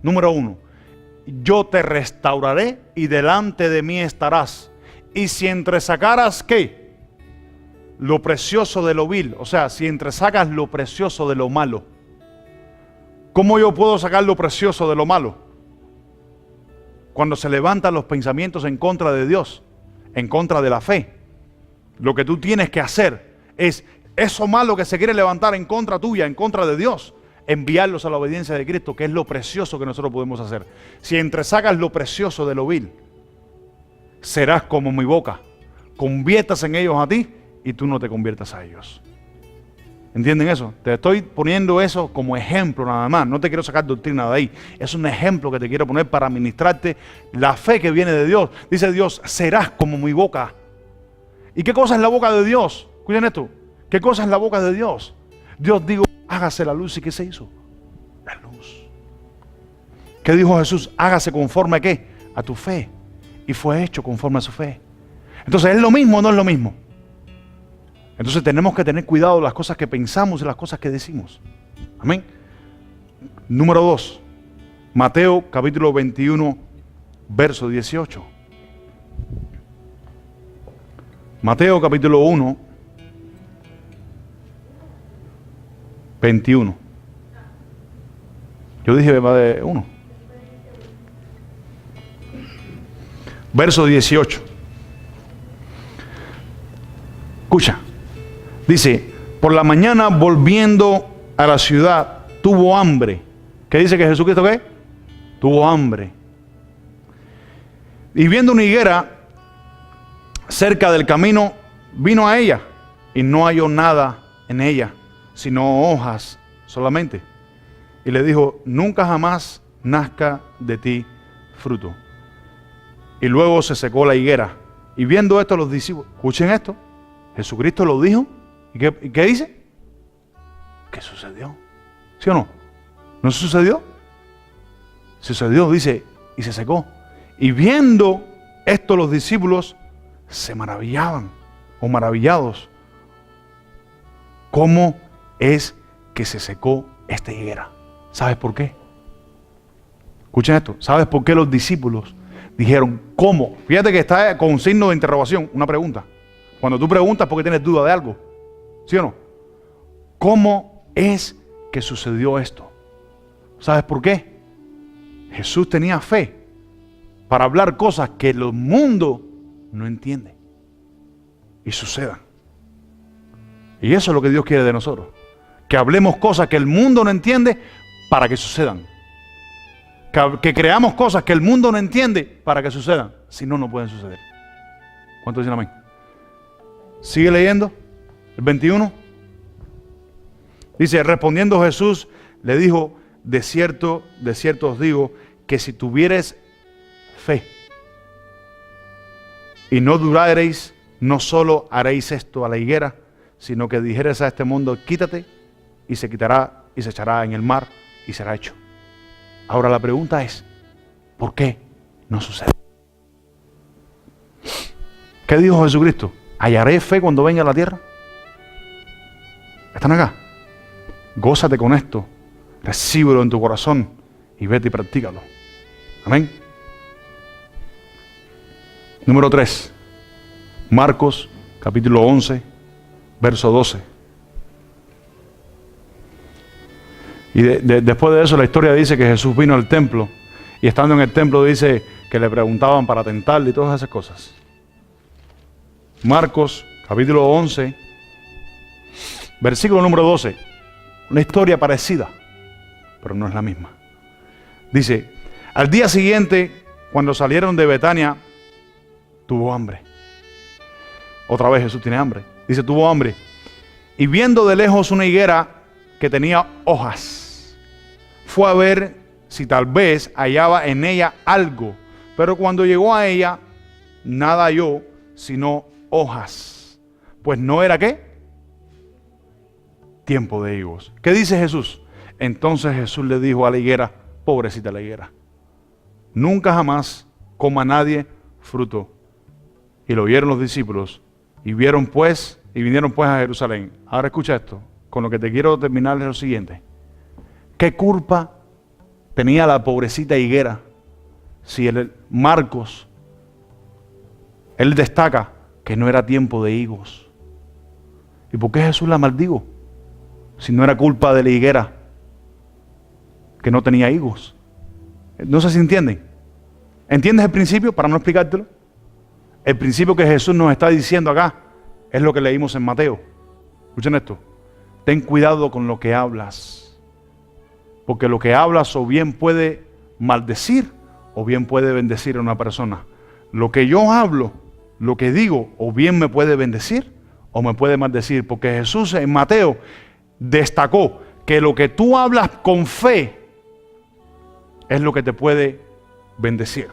número 1, yo te restauraré y delante de mí estarás. Y si entresacaras, ¿qué? Lo precioso de lo vil, o sea, si entresacas lo precioso de lo malo. ¿Cómo yo puedo sacar lo precioso de lo malo? Cuando se levantan los pensamientos en contra de Dios, en contra de la fe. Lo que tú tienes que hacer es eso malo que se quiere levantar en contra tuya, en contra de Dios, enviarlos a la obediencia de Cristo, que es lo precioso que nosotros podemos hacer. Si entresacas lo precioso de lo vil, serás como mi boca. Conviertas en ellos a ti y tú no te conviertas a ellos. ¿Entienden eso? Te estoy poniendo eso como ejemplo nada más. No te quiero sacar doctrina de ahí. Es un ejemplo que te quiero poner para ministrarte la fe que viene de Dios. Dice Dios, serás como mi boca. ¿Y qué cosa es la boca de Dios? Escuchen esto. ¿Qué cosa es la boca de Dios? Dios dijo, hágase la luz. ¿Y qué se hizo? La luz. ¿Qué dijo Jesús? Hágase conforme a ¿qué? A tu fe. Y fue hecho conforme a su fe. Entonces, ¿es lo mismo o no es lo mismo? Entonces tenemos que tener cuidado de las cosas que pensamos y las cosas que decimos. Amén. Número 2. Mateo capítulo 21, verso 18. Mateo capítulo 1, 21. Yo dije de 1. Verso 18. Escucha. Dice, por la mañana volviendo a la ciudad, tuvo hambre. ¿Qué dice que Jesucristo qué? Tuvo hambre. Y viendo una higuera cerca del camino, vino a ella y no halló nada en ella, sino hojas solamente. Y le dijo, nunca jamás nazca de ti fruto. Y luego se secó la higuera. Y viendo esto los discípulos, escuchen esto, Jesucristo lo dijo. ¿Y qué dice? ¿Qué sucedió? ¿Sí o no? ¿No sucedió? Sucedió, dice, y se secó. Y viendo esto los discípulos se maravillaban, o maravillados. ¿Cómo es que se secó esta higuera? ¿Sabes por qué? Escuchen esto. ¿Sabes por qué los discípulos dijeron cómo? Fíjate que está con signo de interrogación, una pregunta. Cuando tú preguntas porque tienes duda de algo. ¿Sí o no? ¿Cómo es que sucedió esto? ¿Sabes por qué? Jesús tenía fe para hablar cosas que el mundo no entiende y sucedan. Y eso es lo que Dios quiere de nosotros. Que hablemos cosas que el mundo no entiende para que sucedan. Que creamos cosas que el mundo no entiende para que sucedan. Si no, no pueden suceder. ¿Cuántos dicen amén? Sigue leyendo. El 21. Dice, respondiendo Jesús, le dijo, de cierto os digo, que si tuviereis fe y no dudareis, no solo haréis esto a la higuera, sino que dijereis a este mundo, quítate, y se quitará y se echará en el mar y será hecho. Ahora la pregunta es, ¿por qué no sucede? ¿Qué dijo Jesucristo? ¿Hallaré fe cuando venga a la tierra? ¿Están acá? Gózate con esto, recíbelo en tu corazón y vete y practícalo. Amén. Número 3, Marcos capítulo 11, verso 12. Y después de eso la historia dice que Jesús vino al templo y estando en el templo dice que le preguntaban para tentarle y todas esas cosas. Marcos capítulo 11, versículo número 12. Una historia parecida, pero no es la misma. Dice, al día siguiente, cuando salieron de Betania, tuvo hambre. Otra vez Jesús tiene hambre. Dice, tuvo hambre. Y viendo de lejos una higuera que tenía hojas, fue a ver si tal vez hallaba en ella algo. Pero cuando llegó a ella, nada halló sino hojas. Pues no era ¿qué? Tiempo de higos. ¿Qué dice Jesús? Entonces Jesús le dijo a la higuera, pobrecita la higuera, nunca jamás coma nadie fruto. Y lo oyeron los discípulos y vinieron pues a Jerusalén. Ahora escucha esto, con lo que te quiero terminar es lo siguiente. ¿Qué culpa tenía la pobrecita higuera si Marcos, él destaca que no era tiempo de higos? ¿Y por qué Jesús la maldijo? Si no era culpa de la higuera que no tenía higos. No sé si entienden. ¿Entiendes el principio para no explicártelo? El principio que Jesús nos está diciendo acá es lo que leímos en Mateo. Escuchen esto. Ten cuidado con lo que hablas. Porque lo que hablas o bien puede maldecir o bien puede bendecir a una persona. Lo que yo hablo, lo que digo, o bien me puede bendecir o me puede maldecir. Porque Jesús en Mateo destacó que lo que tú hablas con fe es lo que te puede bendecir.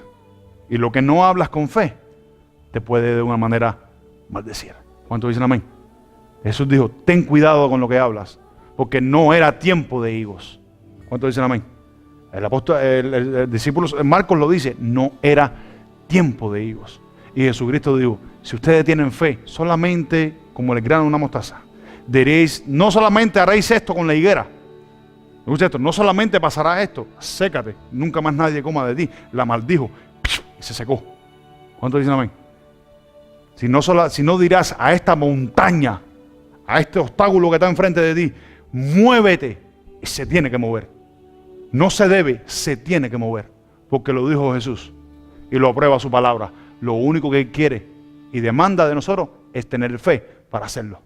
Y lo que no hablas con fe te puede de una manera maldecir. ¿Cuántos dicen amén? Jesús dijo, ten cuidado con lo que hablas, porque no era tiempo de higos. ¿Cuántos dicen amén? El apóstol, el discípulo Marcos lo dice, no era tiempo de higos. Y Jesucristo dijo, si ustedes tienen fe, solamente como el grano de una mostaza, diréis, no solamente haréis esto con la higuera. Escucha esto, no solamente pasará esto, sécate, nunca más nadie coma de ti. La maldijo y se secó. ¿Cuántos dicen amén? Si no dirás a esta montaña, a este obstáculo que está enfrente de ti, muévete, y se tiene que mover. No se debe, se tiene que mover, porque lo dijo Jesús y lo aprueba su palabra. Lo único que Él quiere y demanda de nosotros es tener fe para hacerlo.